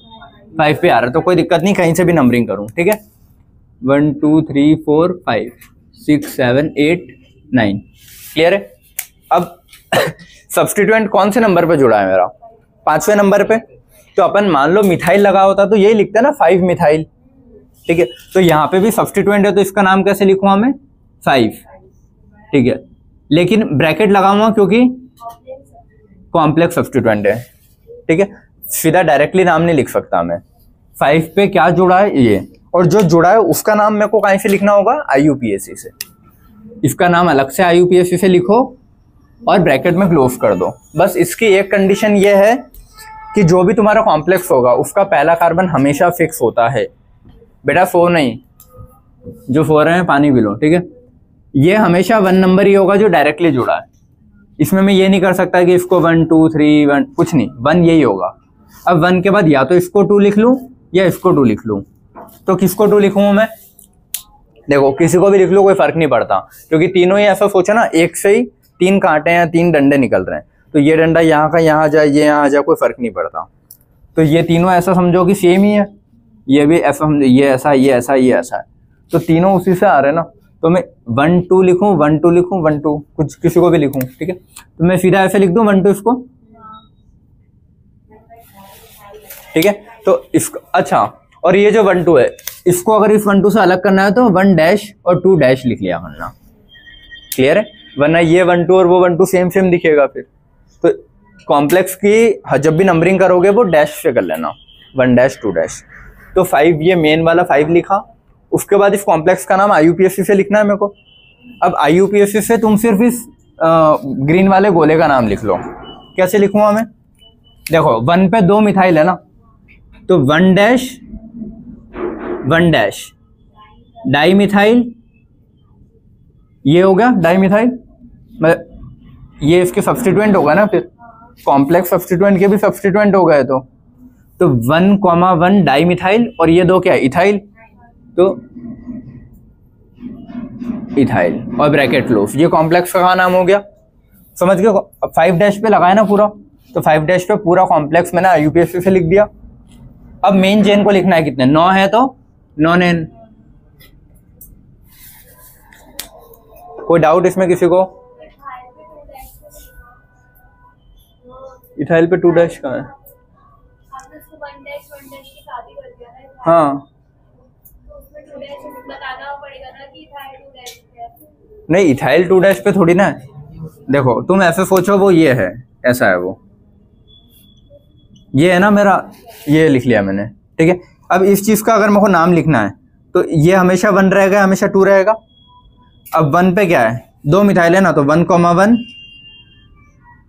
5 पे आ रहा है, तो कोई दिक्कत नहीं, कहीं से भी नंबरिंग करूँ, ठीक है। 1 2 3 4 5 6 7 8 9, क्लियर है। अब सब्स्टिट्यूएंट कौन से नंबर पे जुड़ा है मेरा, 5वें नंबर पे। तो अपन मान लो मिथाइल लगा होता तो यही लिखते हैं ना, 5 मिथाइल, ठीक है। तो यहाँ पे भी सब्स्टिट्यूएंट है तो इसका नाम कैसे लिखूंगा मैं, 5, ठीक है। लेकिन ब्रैकेट लगाऊंगा क्योंकि कॉम्प्लेक्स सब्स्टिट्यूएंट है, ठीक है। सीधा डायरेक्टली नाम नहीं लिख सकता मैं। 5 पे क्या जुड़ा है ये, और जो जुड़ा है उसका नाम मेरे को कहीं से लिखना होगा, IUPAC से। इसका नाम अलग से IUPAC से लिखो और ब्रैकेट में क्लोज कर दो। बस इसकी एक कंडीशन ये है कि जो भी तुम्हारा कॉम्प्लेक्स होगा उसका पहला कार्बन हमेशा फिक्स होता है बेटा, 4 नहीं, जो 4 है पानी पी लो, ठीक है। ये हमेशा 1 नंबर ही होगा जो डायरेक्टली जुड़ा है। इसमें मैं ये नहीं कर सकता कि इसको 1 2 3 1, कुछ नहीं, 1 यही होगा। अब 1 के बाद या तो इसको 2 लिख लूं या इसको 2 लिख लूं। तो किसको 2 लिखूं मैं? देखो किसी को भी लिख लो, कोई फर्क नहीं पड़ता, क्योंकि तीनों ही ऐसा सोचा ना, एक से ही 3 कांटे हैं, 3 डंडे निकल रहे हैं, तो ये डंडा यहाँ का यहाँ जाए, ये यहाँ आ जाए, कोई फर्क नहीं पड़ता। तो ये तीनों ऐसा समझो कि सेम ही है, ये भी ऐसा समझो, ये ऐसा, ये ऐसा, ये ऐसा है, तो तीनों उसी से आ रहे हैं ना। तो मैं 1 2 लिखूं, 1 2 लिखूं, 1 2, कुछ किसी को भी लिखूं, ठीक है। तो मैं सीधा ऐसे लिख दूं 1 2 इसको, ठीक है। तो इसको अच्छा, और ये जो 1 2 है, इसको अगर इस 1 2 से अलग करना है तो 1 डैश और 2 डैश लिख लिया करना, क्लियर है। वरना ये 1 2 और वो 1 2 सेम सेम दिखेगा फिर। तो कॉम्प्लेक्स की जब भी नंबरिंग करोगे वो डैश से कर लेना, 1 डैश 2 डैश। तो 5, ये मेन वाला 5 लिखा। उसके बाद इस कॉम्प्लेक्स का नाम IUPAC से लिखना है मेरे को। अब IUPAC से तुम सिर्फ इस ग्रीन वाले गोले का नाम लिख लो। कैसे लिखूंगा मैं? देखो 1 पे 2 मिथाइल है ना, तो 1 डैश 1 डैश डाई मिथाइल, ये हो गया डाई मिथाइल, ये इसके सब्स्टिट्यूएंट होगा ना, फिर कॉम्प्लेक्स सब्स्टिट्यूएंट के भी सब्स्टिट्यूएंट हो गए। तो 1,1 डाई मिथाइल, और ये 2 क्या है, इथाइल, तो इथाइल और ब्रैकेट क्लोज। ये कॉम्प्लेक्स का नाम हो गया, समझ गए। 5 डैश पे लगाया ना पूरा, तो 5 डैश पे पूरा कॉम्प्लेक्स मैंने IUPAC से लिख दिया। अब मेन चेन को लिखना है, कितने 9 है तो 9 N। कोई डाउट इसमें किसी को? इथाइल पे 2 डैश कहाँ है? हाँ नहीं, इथाइल 2 डैश पे थोड़ी ना है। देखो तुम ऐसे सोचो, वो ये है, ऐसा है वो, ये है ना मेरा, ये लिख लिया मैंने, ठीक है। अब इस चीज का अगर मेरे को नाम लिखना है तो ये हमेशा 1 रहेगा, हमेशा 2 रहेगा। अब 1 पे क्या है, 2 मिथाइल है ना, तो 1,1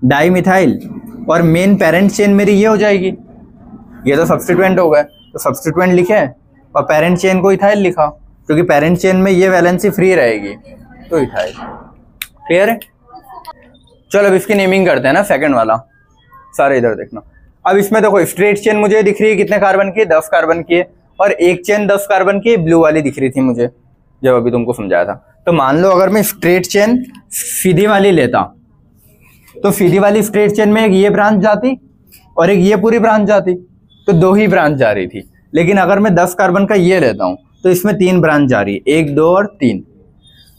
डाई मिथाइल, और मेन पेरेंट चेन मेरी ये हो जाएगी। ये तो सब्स्टिट्यूएंट हो गए, तो सब्स्टिट्यूएंट लिखे और पेरेंट चेन को इथाइल लिखा, क्योंकि पेरेंट चेन में ये वैलेंसी फ्री रहेगी, तो इथाइल। क्लियर है? चलो अब इसकी नेमिंग करते हैं ना, सेकंड वाला। सारे इधर देखना। अब इसमें देखो स्ट्रेट चेन मुझे दिख रही है कितने कार्बन की है, 10 कार्बन की है, और एक चेन 10 कार्बन की ब्लू वाली दिख रही थी मुझे जब अभी तुमको समझाया था। तो मान लो अगर मैं स्ट्रेट चेन सीधी वाली लेता, तो सीधी वाली स्ट्रेट चेन में एक ये ब्रांच जाती और एक ये पूरी ब्रांच जाती, तो 2 ही ब्रांच जा रही थी। लेकिन अगर मैं 10 कार्बन का ये लेता हूं तो इसमें 3 ब्रांच जा रही है, 1 2 और 3।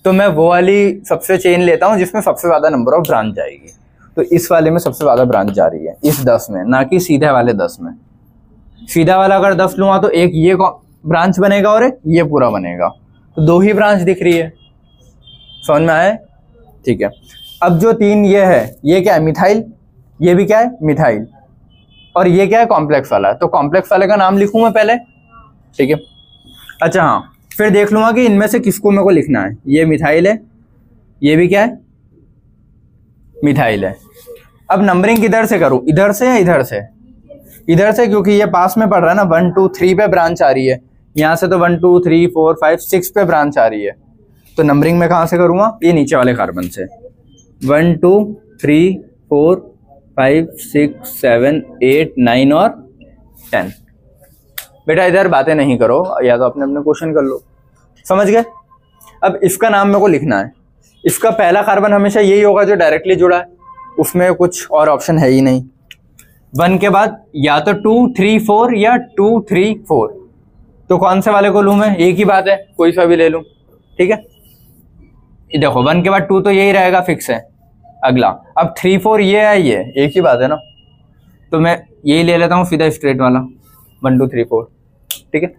तो मैं वो वाली सबसे चेन लेता हूं जिसमें सबसे ज्यादा नंबर ऑफ ब्रांच जाएगी। तो इस वाले में सबसे ज्यादा ब्रांच जा रही है, इस 10 में, ना कि सीधे वाले 10 में। सीधा वाला अगर 10 लूंगा तो एक ये ब्रांच बनेगा और एक ये पूरा बनेगा, तो 2 ही ब्रांच दिख रही है। समझ में आया? ठीक है। अब जो 3 ये है, ये क्या है, मिथाइल, ये भी क्या है, मिथाइल, और ये क्या है, कॉम्प्लेक्स वाला है। तो कॉम्प्लेक्स वाले का नाम लिखूं मैं पहले, ठीक है। अच्छा हाँ, फिर देख लूंगा कि इनमें से किसको मेरे को लिखना है। ये मिथाइल है, ये भी क्या है, मिथाइल है। अब नंबरिंग किधर से करूं, इधर से या इधर से? इधर से, क्योंकि ये पास में पड़ रहा है ना, 1 2 3 पे ब्रांच आ रही है, यहाँ से तो 1 2 3 4 5 6 पे ब्रांच आ रही है। तो नंबरिंग में कहाँ से करूंगा, ये नीचे वाले कार्बन से, 1 2 3 4 5 6 7 8 9 और 10। बेटा इधर बातें नहीं करो, या तो अपने अपने क्वेश्चन कर लो। समझ गए? अब इसका नाम मेरे को लिखना है। इसका पहला कार्बन हमेशा यही होगा जो डायरेक्टली जुड़ा है, उसमें कुछ और ऑप्शन है ही नहीं। 1 के बाद या तो 2 3 4 या 2 3 4, तो कौन से वाले को लूं मैं, एक ही बात है, कोई सा भी ले लूं, ठीक है। देखो 1 के बाद 2 तो यही रहेगा, फिक्स है। अगला अब 3 4 ये है, ये एक ही बात है ना, तो मैं यही ले लेता हूँ सीधा स्ट्रेट वाला, 1 2 3 4, ठीक है।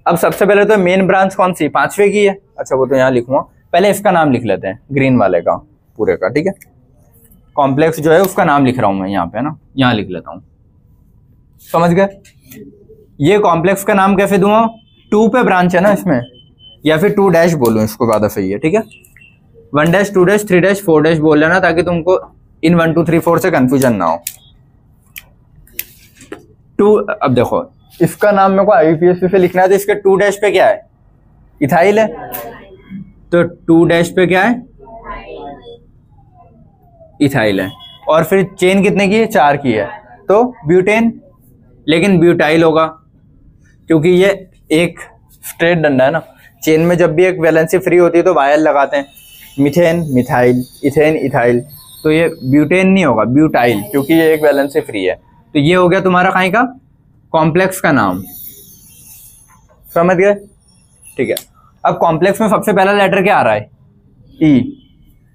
अब सबसे पहले तो मेन ब्रांच कौन सी, 5वें की है। अच्छा वो तो यहाँ लिखूंगा, पहले इसका नाम लिख लेते हैं, ग्रीन वाले का पूरे का, ठीक है। कॉम्प्लेक्स जो है उसका नाम लिख रहा हूं मैं यहाँ पे ना, यहाँ लिख लेता हूँ। समझ गए? ये कॉम्प्लेक्स का नाम कैसे दूंगा, 2 पे ब्रांच है ना इसमें, या फिर 2 डैश बोलूं इसको ज्यादा सही है, ठीक है। 1 डैश 2 डैश 3 डैश 4 डैश बोल लेना ताकि तुमको इन 1 2 3 4 से कंफ्यूजन ना हो। 2, अब देखो इसका नाम मेरे को आईयूपीएसी से लिखना है, तो इसके 2 डैश पे क्या है, इथाइल है, तो 2 डैश पे क्या है, इथाइल है। और फिर चेन कितने की है, 4 की है, तो ब्यूटेन, लेकिन ब्यूटाइल होगा क्योंकि ये एक स्ट्रेट डंडा है ना। चेन में जब भी एक वैलेंसी फ्री होती है तो वायर लगाते हैं, मिथेन मिथाइल, इथेन इथाइल, तो ये ब्यूटेन नहीं होगा, ब्यूटाइल, क्योंकि ये एक वैलेंसी फ्री है। तो ये हो गया तुम्हारा कहीं का कॉम्प्लेक्स का नाम, समझ गए, ठीक है। अब कॉम्प्लेक्स में सबसे पहला लेटर क्या आ रहा है, ई,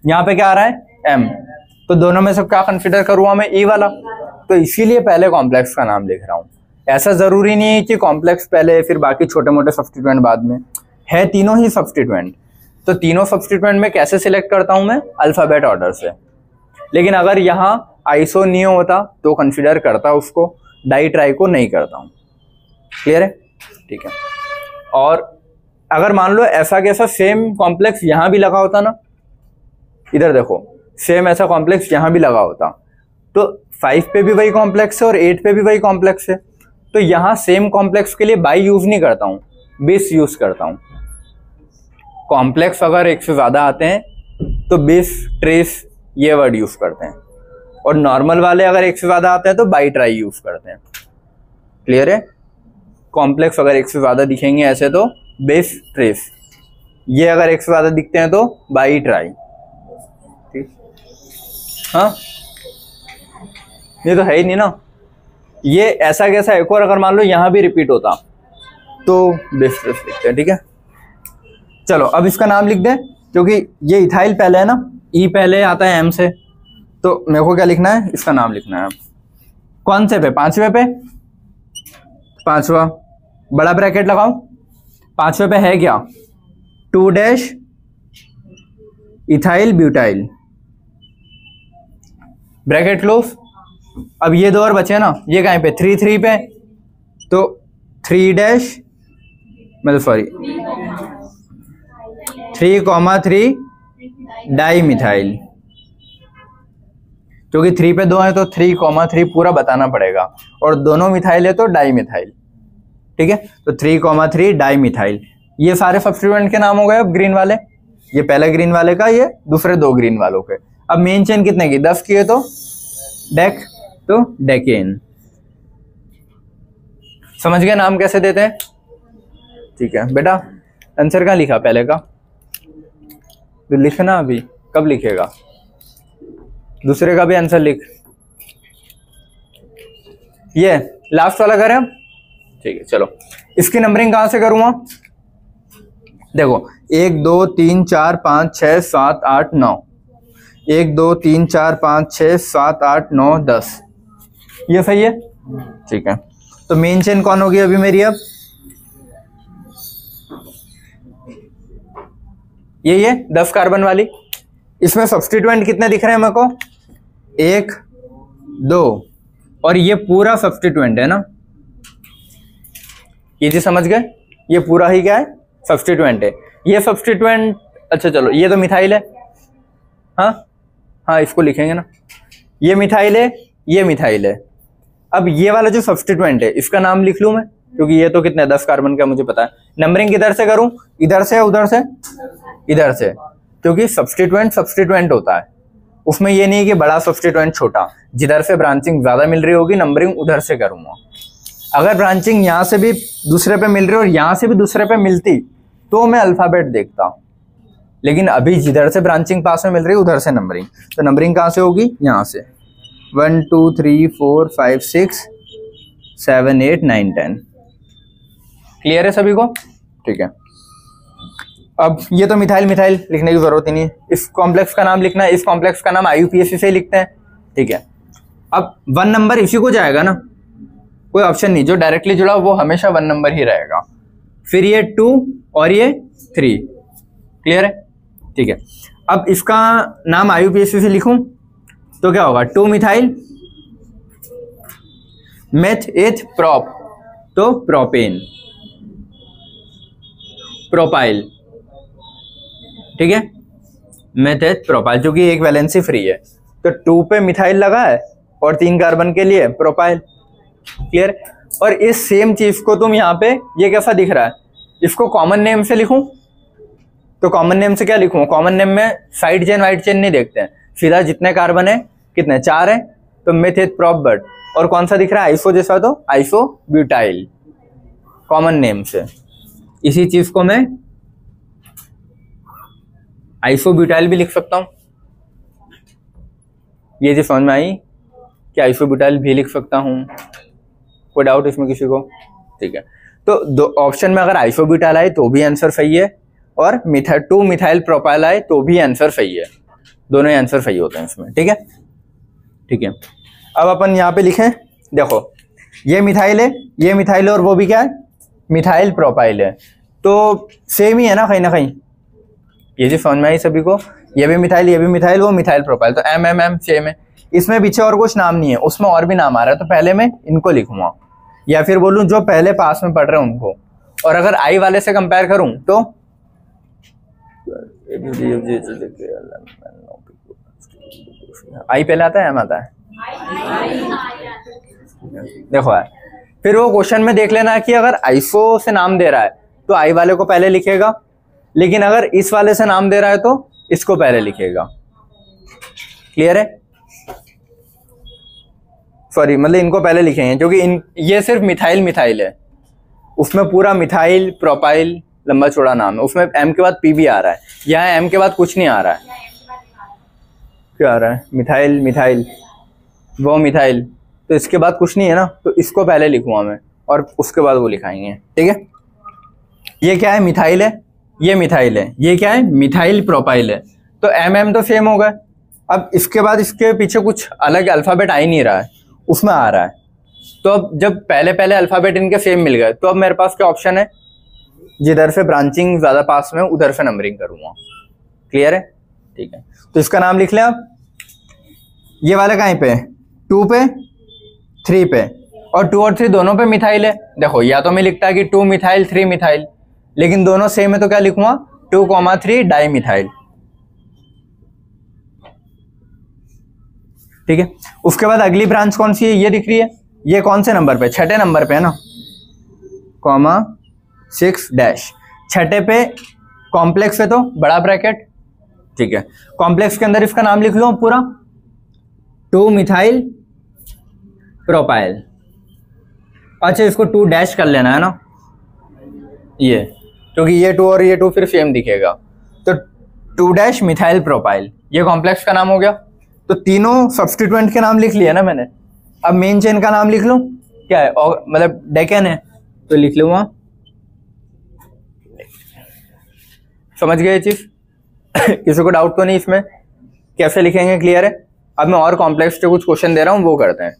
यहाँ पे क्या आ रहा है, एम, तो दोनों में से क्या कंसिडर करूँगा मैं, ई वाला, तो इसीलिए पहले कॉम्प्लेक्स का नाम लिख रहा हूँ। ऐसा जरूरी नहीं है कि कॉम्प्लेक्स पहले फिर बाकी छोटे मोटे सब्स्टिट्यूएंट बाद में, है तीनों ही सब्स्टिट्यूएंट। तो तीनों सब्स्टिट्यूएंट में कैसे सिलेक्ट करता हूँ मैं, अल्फाबेट ऑर्डर से। लेकिन अगर यहाँ आइसो नियो होता तो कंसिडर करता उसको, डाई ट्राई को नहीं करता हूँ, क्लियर है, ठीक है। और अगर मान लो ऐसा कैसा सेम कॉम्प्लेक्स यहाँ भी लगा होता ना, इधर देखो सेम ऐसा कॉम्प्लेक्स यहाँ भी लगा होता, तो 5 पे भी वही कॉम्प्लेक्स है और 8 पे भी वही कॉम्प्लेक्स है, तो यहाँ सेम कॉम्प्लेक्स के लिए बाई यूज नहीं करता हूँ, बेस यूज करता हूँ। कॉम्प्लेक्स अगर एक से ज्यादा आते हैं तो बेस, ट्रेस, ये वर्ड यूज करते हैं, और नॉर्मल वाले अगर एक से ज्यादा आते हैं तो बाई ट्राई यूज करते हैं, क्लियर है। कॉम्प्लेक्स अगर एक से ज्यादा दिखेंगे ऐसे तो बेस, ट्रेस, ये अगर एक से ज्यादा दिखते हैं तो बाई ट्राई, ठीक, हाँ, ये तो है ही नहीं ना। ये ऐसा कैसा एक और अगर मान लो यहाँ भी रिपीट होता तो बेस, ट्रेस लिखते हैं, ठीक है। चलो अब इसका नाम लिख दे, क्योंकि ये इथाइल पहले है ना, ई पहले आता है एम से, तो मेरे को क्या लिखना है, इसका नाम लिखना है। कौन से पे, 5वें पे, 5वां, बड़ा ब्रैकेट लगाओ, 5वें पे है क्या, 2 dash ethyl butyl, bracket close. अब ये 2 और बचे ना, ये कहीं पे 3 3 पे, तो 3 डैश, मतलब सॉरी 3,3 डाई मिथाइल, क्योंकि 3 पे 2 है तो 3,3 पूरा बताना पड़ेगा, और दोनों मिथाइल है तो डाई मिथाइल, ठीक है। तो 3,3 डाई मिथाइल, ये सारे सब्स्टिट्यूएंट के नाम हो गए। अब ग्रीन वाले, ये पहले ग्रीन वाले का, ये दूसरे 2 ग्रीन वालों के। अब मेन चेन कितने की, 10 की है तो डेक, तो डेकेन, समझ गए नाम कैसे देते हैं, ठीक है। बेटा आंसर कहाँ लिखा पहले का, तो लिखना, अभी कब लिखेगा, दूसरे का भी आंसर लिख, ये लास्ट वाला करें, ठीक है। चलो इसकी नंबरिंग कहां से करूंगा, देखो 1 2 3 4 5 6 7 8 9, 1 2 3 4 5 6 7 8 9 10, ये सही है, ठीक है। तो मेन चेन कौन होगी अभी मेरी, अब ये 10 कार्बन वाली, इसमें सब्स्टिट्यूएंट कितने दिख रहे हैं मेरे को, 1 2, और ये पूरा सब्स्टिट्यूएंट है ना, ये जी समझ गए, ये पूरा ही क्या है, सब्स्टिट्यूएंट है। ये सब्स्टिट्यूएंट, अच्छा चलो ये तो मिथाइल है, हाँ हाँ इसको लिखेंगे ना, ये मिथाइल है, ये मिथाइल है। अब ये वाला जो सब्स्टिट्यूएंट है इसका नाम लिख लूं मैं, क्योंकि ये तो कितने 10 कार्बन का मुझे पता है। नंबरिंग किधर से करूं, इधर से, उधर से, इधर से, क्योंकि सब्स्टिट्यूएंट सब्स्टिट्यूएंट होता है, उसमें ये नहीं कि बड़ा सब्स्टिट्यूएंट छोटा, जिधर से ब्रांचिंग ज्यादा मिल रही होगी नंबरिंग उधर से करूंगा। अगर ब्रांचिंग यहाँ से भी दूसरे पे मिल रही और यहाँ से भी दूसरे पे मिलती तो मैं अल्फाबेट देखता, लेकिन अभी जिधर से ब्रांचिंग पास में मिल रही है उधर से नंबरिंग, तो नंबरिंग कहाँ से होगी, यहाँ से 1 2 3 4 5 6 7 8 9 10, क्लियर है सभी को, ठीक है। अब ये तो मिथाइल मिथाइल लिखने की जरूरत ही नहीं है, इस कॉम्प्लेक्स का नाम लिखना है, इस कॉम्प्लेक्स का नाम आईयूपीएसी से ही लिखते हैं, ठीक है। अब 1 नंबर इसी को जाएगा ना, कोई ऑप्शन नहीं, जो डायरेक्टली जुड़ा वो हमेशा 1 नंबर ही रहेगा। फिर ये 2 और ये 3, क्लियर है, ठीक है। अब इसका नाम आईयूपीएसी से लिखूं तो क्या होगा, 2 मिथाइल मेथ एथ प्रॉप, तो प्रोपेन, प्रोपाइल, ठीक है, मेथेट प्रोपाइल, जो कि एक वैलेंसी फ्री है। तो 2 पे मिथाइल लगा है और 3 कार्बन के लिए प्रोपाइल। क्लियर। और इस सेम चीज को तुम यहाँ पे, ये कैसा दिख रहा है, इसको कॉमन नेम से लिखूं तो कॉमन नेम से क्या लिखूं, कॉमन नेम में साइड चेन वाइड चेन नहीं देखते हैं, सीधा जितने कार्बन है कितने 4 है तो मेथेट प्रोप बट। और कौन सा दिख रहा है, आइसो जैसा, तो आइसो ब्यूटाइल कॉमन नेम से। इसी चीज को मैं आइसो ब्यूटाइल भी लिख सकता हूं। ये जो समझ में आई कि आइसो ब्यूटाइल भी लिख सकता हूं, कोई डाउट इसमें किसी को? ठीक है, तो दो ऑप्शन में अगर आइसो ब्यूटाइल आए तो भी आंसर सही है, और 2 मिथाइल प्रोपाइल आए तो भी आंसर सही है। दोनों ही आंसर सही होते हैं इसमें। ठीक है, ठीक है। अब अपन यहाँ पे लिखें, देखो ये मिथाइल है, ये मिथाइल है, और वो भी क्या है, मिथाइल प्रोपाइल है। तो सेम ही है ना कहीं। ये जो समझ में आई सभी को, ये भी मिथाइल, ये भी मिथाइल, वो मिथाइल प्रोपाइल, तो एम सेम है। इसमें पीछे और कुछ नाम नहीं है, उसमें और भी नाम आ रहा है, तो पहले मैं इनको लिखूंगा, या फिर बोलूं जो पहले पास में पढ़ रहे हैं उनको। और अगर आई वाले से कंपेयर करूं तो आई पहले आता है, एम आता है, देखो है। फिर वो क्वेश्चन में देख लेना कि अगर आइसो से नाम दे रहा है तो आई वाले को पहले लिखेगा, लेकिन अगर इस वाले से नाम दे रहा है तो इसको पहले लिखेगा। क्लियर है? सॉरी, मतलब इनको पहले लिखेंगे, क्योंकि ये सिर्फ मिथाइल है, उसमें पूरा मिथाइल प्रोपाइल लंबा चौड़ा नाम है, उसमें एम के बाद पी भी आ रहा है, यहाँ एम के बाद कुछ नहीं आ रहा है। क्या आ रहा है, मिथाइल वो मिथाइल, तो इसके बाद कुछ नहीं है ना, तो इसको पहले लिखूंगा मैं और उसके बाद वो लिखाएंगे। ठीक है, ये क्या है, मिथाइल है, ये मिथाइल है, ये क्या है, मिथाइल प्रोपाइल है, तो एम तो सेम होगा। अब इसके बाद इसके पीछे कुछ अलग अल्फाबेट आ ही नहीं रहा है, उसमें आ रहा है। तो अब जब पहले अल्फाबेट इनके सेम मिल गए, तो अब मेरे पास क्या ऑप्शन है, जिधर से ब्रांचिंग ज्यादा पास में उधर से नंबरिंग करूंगा। क्लियर है? ठीक है, तो इसका नाम लिख लें आप। ये वाला कहीं पे, 2 पे 3 पे, और 2 और 3 दोनों पे मिथाइल है। देखो, या तो मैं लिखता कि 2 मिथाइल 3 मिथाइल, लेकिन दोनों सेम है तो क्या लिखूंगा, 2,3 डाई मिथाइल। ठीक है, उसके बाद अगली ब्रांच कौन सी है, ये दिख रही है, ये कौन से नंबर पे, 6ठे नंबर पे है ना, (6) छठे पे कॉम्प्लेक्स है तो बड़ा ब्रैकेट। ठीक है, कॉम्प्लेक्स के अंदर इसका नाम लिख लो पूरा, 2 मिथाइल प्रोपाइल। अच्छा, इसको 2 कर लेना है ना, ये, क्योंकि ये 2 और ये 2 फिर सेम दिखेगा, तो 2 मिथाइल प्रोपाइल, ये कॉम्प्लेक्स का नाम हो गया। तो तीनों सब्स्टिट्यूएंट के नाम लिख लिया ना मैंने। अब मेन चेन का नाम लिख लूं, क्या है, मतलब डेकेन है तो लिख लूंगा। समझ गए चीज? किसी को डाउट तो नहीं इसमें, कैसे लिखेंगे? क्लियर है? अब मैं और कॉम्प्लेक्स के कुछ क्वेश्चन दे रहा हूँ, वो करते हैं।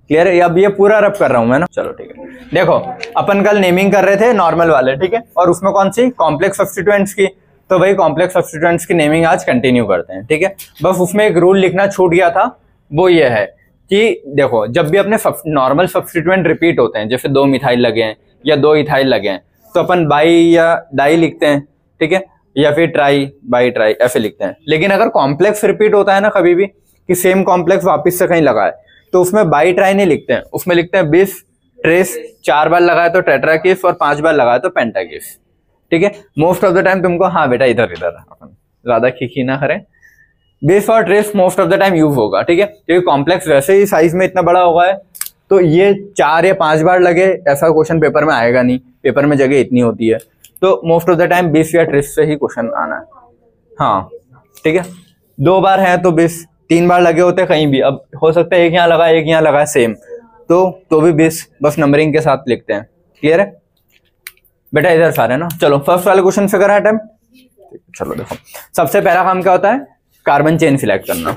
क्लियर है? अब ये पूरा रब कर रहा हूं मैं ना। चलो ठीक है, देखो अपन कल नेमिंग कर रहे थे नॉर्मल वाले, ठीक है, और उसमें कौन सी, कॉम्प्लेक्स सब्स्टिट्यूएंट्स की, तो वही कॉम्प्लेक्स सब्स्टिट्यूएंट्स की नेमिंग आज कंटिन्यू करते हैं। ठीक है, बस उसमें एक रूल लिखना छूट गया था, वो ये है कि देखो, जब भी अपने नॉर्मल सब्स्टिट्यूएंट रिपीट होते हैं, जैसे 2 मिथाइल लगे हैं या 2 इथाइल लगे हैं, तो अपन बाई या डाई लिखते हैं। ठीक है, या फिर ट्राई, बाई ट्राई ऐसे लिखते हैं। लेकिन अगर कॉम्प्लेक्स रिपीट होता है ना कभी भी, कि सेम कॉम्प्लेक्स वापस से कहीं लगा है, तो उसमें बाई ट्राई नहीं लिखते हैं, उसमें लिखते हैं बिस ट्रेस, 4 बार लगाए तो टेट्राकिस और 5 बार लगाए तो पेंटाकिस। ठीक है, मोस्ट ऑफ द टाइम तुमको, हाँ बेटा इधर अपन ज्यादा खिखी ना करें, बिस और trace most of the time use होगा। ठीक है, क्योंकि कॉम्प्लेक्स वैसे ही साइज में इतना बड़ा होगा है, तो ये 4 या 5 बार लगे ऐसा क्वेश्चन पेपर में आएगा नहीं, पेपर में जगह इतनी होती है, तो मोस्ट ऑफ द टाइम बिस या ट्रेस से ही क्वेश्चन आना है। हाँ ठीक है, 2 बार है तो बिस, 3 बार लगे होते कहीं भी, अब हो सकता है एक यहाँ लगा एक यहाँ लगा सेम, तो भी बिस, बस नंबरिंग के साथ लिखते हैं। क्लियर है बेटा? इधर सारे ना। चलो फर्स्ट वाले क्वेश्चन से करा अटेम्प्ट। चलो देखो, सबसे पहला काम क्या होता है, कार्बन चेन सिलेक्ट करना।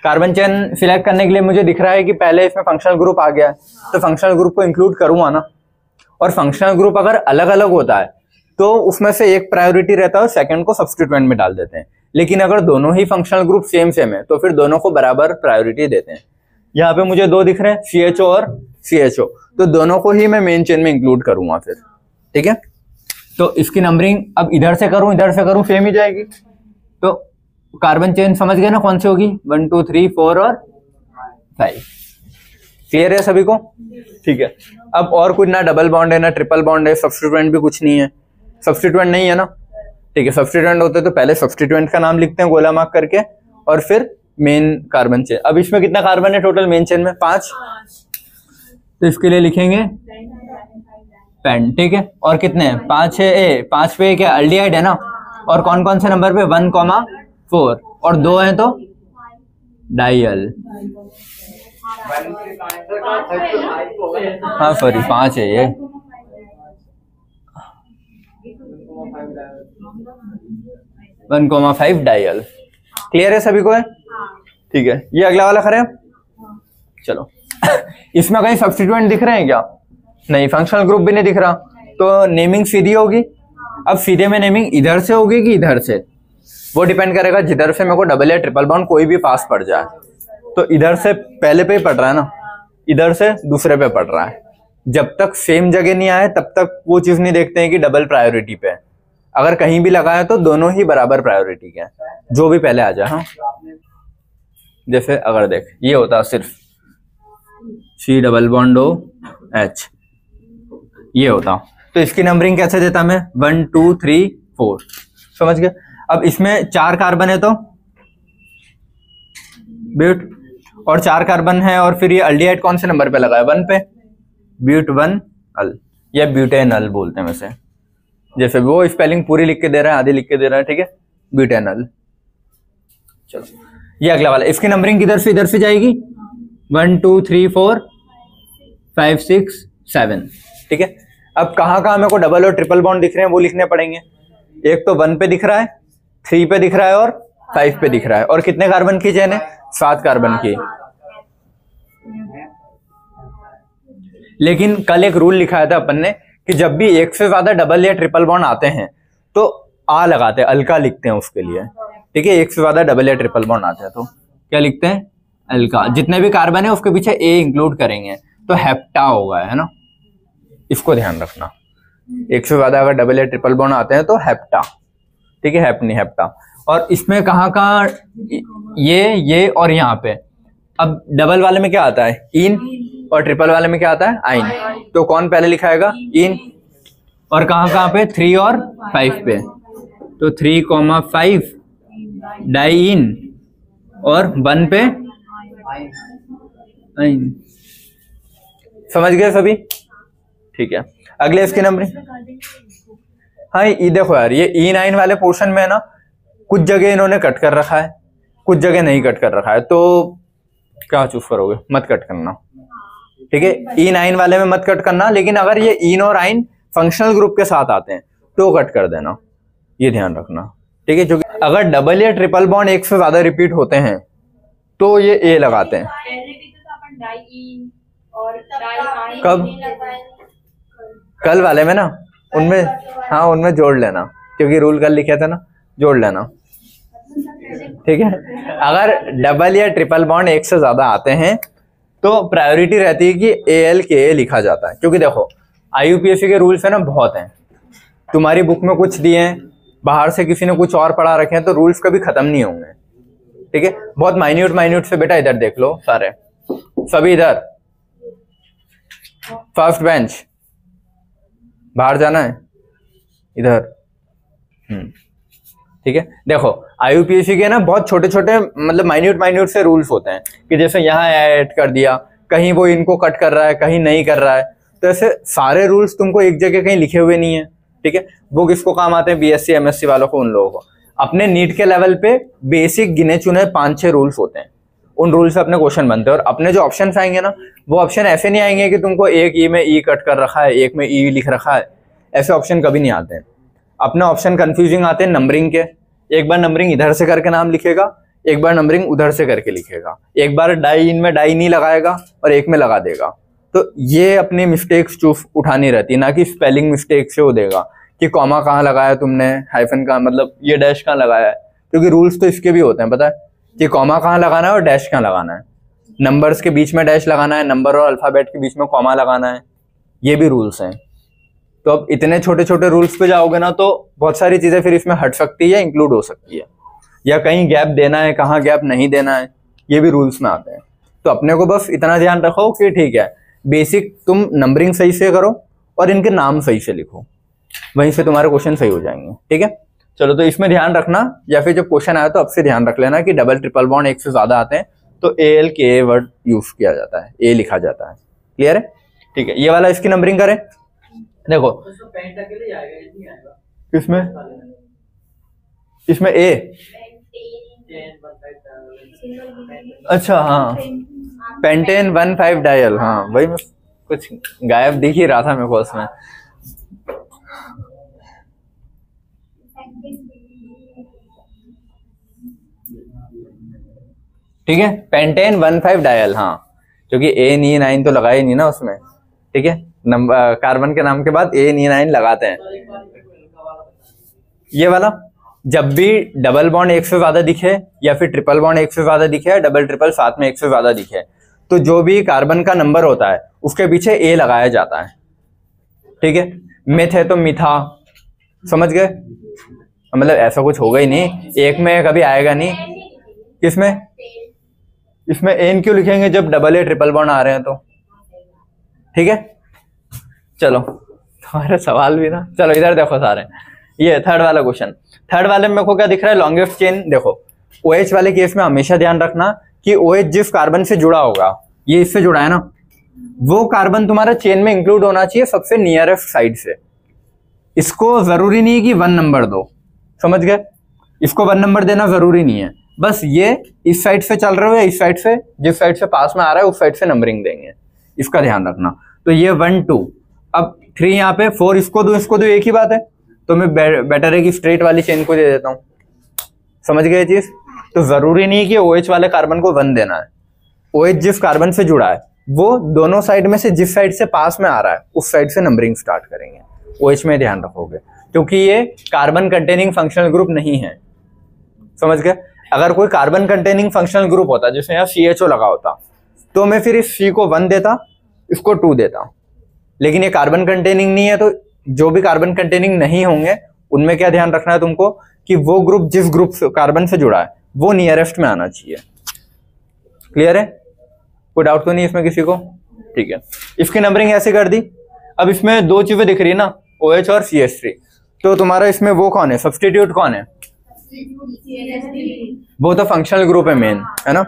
कार्बन चेन सिलेक्ट करने के लिए मुझे दिख रहा है कि पहले इसमें फंक्शनल ग्रुप आ गया है, तो फंक्शनल ग्रुप को इंक्लूड करूंगा ना, और फंक्शनल ग्रुप अगर अलग अलग होता है तो उसमें से एक प्रायोरिटी रहता है, सेकंड को सब्स्टिट्यूएंट में डाल देते हैं। लेकिन अगर दोनों ही फंक्शनल ग्रुप सेम है तो फिर दोनों को बराबर प्रायोरिटी देते हैं। यहाँ पे मुझे 2 दिख रहे हैं, CHO और CHO, तो दोनों को ही मैं मेन चेन में इंक्लूड करूंगा फिर। ठीक है, तो इसकी नंबरिंग अब इधर से करूं सेम ही जाएगी। तो कार्बन चेन समझ गए ना कौन सी होगी, 1 2 3 4 और 5। क्लियर है सभी को? ठीक है। अब और कुछ ना डबल बॉन्ड है ना ट्रिपल बॉन्ड है, सब्स्टिट्यूएंट भी कुछ नहीं है, सब्स्टिट्यूएंट नहीं है ना, ठीक है। सब्स्टिट्यूएंट होते तो पहले सब्स्टिट्यूएंट का नाम लिखते हैं गोला मार्क करके और फिर मेन कार्बन चेन। अब इसमें कितना कार्बन है टोटल मेन चेन में? 5। तो इसके लिए लिखेंगे पेन, ठीक है। और कितने हैं? 5 है, 5 पे क्या अल्डिहाइड है ना, और कौन कौन से नंबर पे? 1,4 और 2 है तो डाइयल। हाँ सॉरी 5 है ये। वन 1,5 डाइयल। क्लियर है सभी को? है ठीक है। ये अगला वाला करें। चलो इसमें कहीं सब्स्टिट्यूएंट दिख रहे हैं क्या? नहीं, फंक्शनल ग्रुप भी नहीं दिख रहा, तो नेमिंग सीधी होगी। अब सीधे में नेमिंग इधर से होगी कि इधर से, वो डिपेंड करेगा जिधर से मेरे को डबल या ट्रिपल बॉन्ड कोई भी पास पड़ जाए। तो इधर से पहले पे ही पड़ रहा है ना, इधर से दूसरे पे पड़ रहा है। जब तक सेम जगह नहीं आए तब तक वो चीज नहीं देखते हैं कि डबल प्रायोरिटी पे है। अगर कहीं भी लगा है तो दोनों ही बराबर प्रायोरिटी के हैं, जो भी पहले आ जाए। हाँ जैसे अगर देख ये होता सिर्फ C डबल बॉन्ड OH, ये होता, तो इसकी नंबरिंग कैसे देता मैं? 1 2 3 4। समझ गए? अब इसमें 4 कार्बन है तो ब्यूट, और 4 कार्बन है, और फिर ये अल्डिहाइड कौन से नंबर पे लगा है? 1 पे, ब्यूट 1 अल या ब्यूटेनल बोलते हैं वैसे। जैसे वो स्पेलिंग पूरी लिख के दे रहा है, आधी लिख के दे रहा है, ठीक है, ब्यूटेनल। चलो ये अगला वाला, इसकी नंबरिंग किधर से इधर से जाएगी? 1 2 3 4 5 6 7, ठीक है। अब कहाँ कहाँ मेरे को डबल और ट्रिपल बॉन्ड दिख रहे हैं वो लिखने पड़ेंगे। एक तो 1 पे दिख रहा है, 3 पे दिख रहा है और 5 पे दिख रहा है। और कितने कार्बन की चेन है? 7 कार्बन की। लेकिन कल एक रूल लिखाया था अपन ने कि जब भी एक से ज्यादा डबल या ट्रिपल बॉन्ड आते हैं तो आ लगाते हैं, अल्का लिखते हैं उसके लिए, ठीक है। एक से ज्यादा डबल या ट्रिपल बॉन्ड आते हैं तो क्या लिखते हैं? अल्का। जितने भी कार्बन है उसके पीछे ए इंक्लूड करेंगे तो हेप्टा होगा, है ना, इसको ध्यान रखना। एक से ज्यादा अगर डबल या ट्रिपल बॉन्ड आते हैं तो हेप्टा, ठीक है, हेप नहीं हेप्टा। और इसमें कहाँ कहाँ? ये और यहाँ पे। अब डबल वाले में क्या आता है? इन, और ट्रिपल वाले में क्या आता है? आइन। तो कौन पहले लिखाएगा? इन। और कहाँ कहाँ पे? 3 और 5 पे, तो 3,5 डाई इन, और 1 पे आइन। समझ गए सभी? ठीक है। अगले इसकी नंबरिंग। हाँ ये देखो यार, ये E9 वाले पोर्शन में है ना, कुछ जगह इन्होंने कट कर रखा है, कुछ जगह नहीं कट कर रखा है, तो क्या चूज करोगे? मत कट करना, ठीक है। E9 वाले में मत कट करना, लेकिन अगर ये इन और आइन फंक्शनल ग्रुप के साथ आते हैं तो कट कर देना, ये ध्यान रखना, ठीक है। जो अगर डबल या ट्रिपल बॉन्ड एक से ज्यादा रिपीट होते हैं तो ये ए लगाते हैं। कब? कल वाले में ना, उनमें, हाँ उनमें जोड़ लेना, क्योंकि रूल कल लिखे थे ना, जोड़ लेना, ठीक है। अगर डबल या ट्रिपल बॉन्ड एक से ज्यादा आते हैं तो प्रायोरिटी रहती है कि ALKA लिखा जाता है, क्योंकि देखो IUPAC के रूल्स है ना बहुत हैं। तुम्हारी बुक में कुछ दिए हैं, बाहर से किसी ने कुछ और पढ़ा रखे हैं, तो रूल्स कभी खत्म नहीं होंगे, ठीक है। बहुत माइन्यूट से बेटा इधर देख लो, सारे सभी इधर, फर्स्ट बेंच, बाहर जाना है इधर, ठीक है। देखो IUPAC के ना बहुत छोटे छोटे मतलब माइन्यूट से रूल्स होते हैं कि जैसे यहाँ ऐड कर दिया, कहीं वो इनको कट कर रहा है, कहीं नहीं कर रहा है, तो ऐसे सारे रूल्स तुमको एक जगह कहीं लिखे हुए नहीं है, ठीक है। वो किसको काम आते हैं? BSc MSc वालों को, उन लोगों को। अपने नीट के लेवल पे बेसिक गिने चुने 5-6 रूल्स होते हैं, उन रूल से अपने क्वेश्चन बनते हैं। और अपने जो ऑप्शन आएंगे ना, वो ऑप्शन ऐसे नहीं आएंगे कि तुमको एक ई में ई कट कर रखा है, एक में ई लिख रखा है, ऐसे ऑप्शन कभी नहीं आते हैं। अपने ऑप्शन कंफ्यूजिंग आते हैं नंबरिंग के, एक बार नंबरिंग इधर से करके नाम लिखेगा, एक बार नंबरिंग उधर से करके लिखेगा, एक बार डाई इन में डाई नहीं लगाएगा और एक में लगा देगा। तो ये अपनी मिस्टेक्स चूफ उठानी रहती, ना कि स्पेलिंग मिस्टेक से वो देगा कि कॉमा कहाँ लगाया तुमने, हाइफन कहाँ, मतलब ये डैश कहाँ लगाया है, क्योंकि रूल्स तो इसके भी होते हैं, पता है कि कॉमा कहाँ लगाना है और डैश कहाँ लगाना है। नंबर्स के बीच में डैश लगाना है, नंबर और अल्फाबेट के बीच में कॉमा लगाना है, ये भी रूल्स हैं। तो अब इतने छोटे छोटे रूल्स पे जाओगे ना तो बहुत सारी चीजें फिर इसमें हट सकती है, इंक्लूड हो सकती है, या कहीं गैप देना है, कहाँ गैप नहीं देना है, ये भी रूल्स में आते हैं। तो अपने को बस इतना ध्यान रखो कि ठीक है, बेसिक तुम नंबरिंग सही से करो और इनके नाम सही से लिखो, वहीं से तुम्हारे क्वेश्चन सही हो जाएंगे। ठीक है, चलो तो इसमें ध्यान रखना, या फिर जब क्वेश्चन आया तो अब से ध्यान रख लेना कि डबल ट्रिपल बॉन्ड एक से ज्यादा आते हैं तो AL वर्ड यूज किया जाता है, ए लिखा जाता है। क्लियर है? ठीक है, ये वाला इसकी नंबरिंग करें। देखो इसमें इसमें ए, अच्छा हाँ, पेंटेन 15 डायल, हाँ वही मैं कुछ गायब दिख ही रहा था मेरे को उसमें। ठीक है, पेंटेन 15 डायल, हाँ, क्योंकि A9 तो लगाए नहीं ना उसमें। ठीक है, नंबर कार्बन के नाम के बाद A9 लगाते हैं। ये वाला जब भी डबल बॉन्ड एक से ज्यादा दिखे या फिर ट्रिपल बॉन्ड एक से ज्यादा दिखे या डबल ट्रिपल साथ में एक से ज्यादा दिखे, तो जो भी कार्बन का नंबर होता है उसके पीछे ए लगाया जाता है। ठीक है, मिथ है तो मिथा, समझ गए? मतलब ऐसा कुछ होगा ही नहीं, एक में कभी आएगा नहीं। किसमें? इसमें एन क्यों लिखेंगे जब डबल ए ट्रिपल बॉन्ड आ रहे हैं तो? ठीक है, चलो तुम्हारे सवाल भी ना, चलो इधर देखो सारे। ये थर्ड वाला क्वेश्चन, थर्ड वाले में मेरे को क्या दिख रहा है? Longest chain. देखो OH वाले केस में हमेशा ध्यान रखना कि OH जिस कार्बन से जुड़ा होगा, ये इससे जुड़ा है ना, वो कार्बन तुम्हारा चेन में इंक्लूड होना चाहिए सबसे नियरेस्ट साइड से। इसको जरूरी नहीं है कि 1 नंबर दो, समझ गए? इसको 1 नंबर देना जरूरी नहीं है, बस ये इस साइड से चल रहे हो या इस साइड से, जिस साइड से पास में आ रहा है उस साइड से नंबरिंग देंगे, इसका ध्यान रखना। तो ये 1 2, अब 3 यहाँ पे, 4 इसको दो, एक ही बात है, तो मैं बेटर है कि स्ट्रेट वाली चेन को दे देता हूं। समझ गए चीज? तो जरूरी नहीं कि OH वाले कार्बन को 1 देना है। OH जिस कार्बन से जुड़ा है वो दोनों साइड में से जिस साइड से पास में आ रहा है उस साइड से नंबरिंग स्टार्ट करेंगे। OH में ध्यान रखोगे, क्योंकि ये कार्बन कंटेनिंग फंक्शनल ग्रुप नहीं है। समझ गए? अगर कोई कार्बन कंटेनिंग फंक्शनल ग्रुप होता जिसमें यहाँ CHO लगा होता तो मैं फिर इस C को 1 देता, इसको 2 देता, लेकिन ये कार्बन कंटेनिंग नहीं है, तो जो भी कार्बन कंटेनिंग नहीं होंगे उनमें क्या ध्यान रखना है तुमको कि वो ग्रुप जिस ग्रुप कार्बन से जुड़ा है वो नियरेस्ट में आना चाहिए। क्लियर है? कोई डाउट तो नहीं इसमें किसी को? ठीक है, इसकी नंबरिंग ऐसे कर दी। अब इसमें 2 चीजें दिख रही है ना, OH और CH3, तो तुम्हारा इसमें वो कौन है, सब्स्टिट्यूट कौन है? वो तो फंक्शनल ग्रुप है मेन, है ना?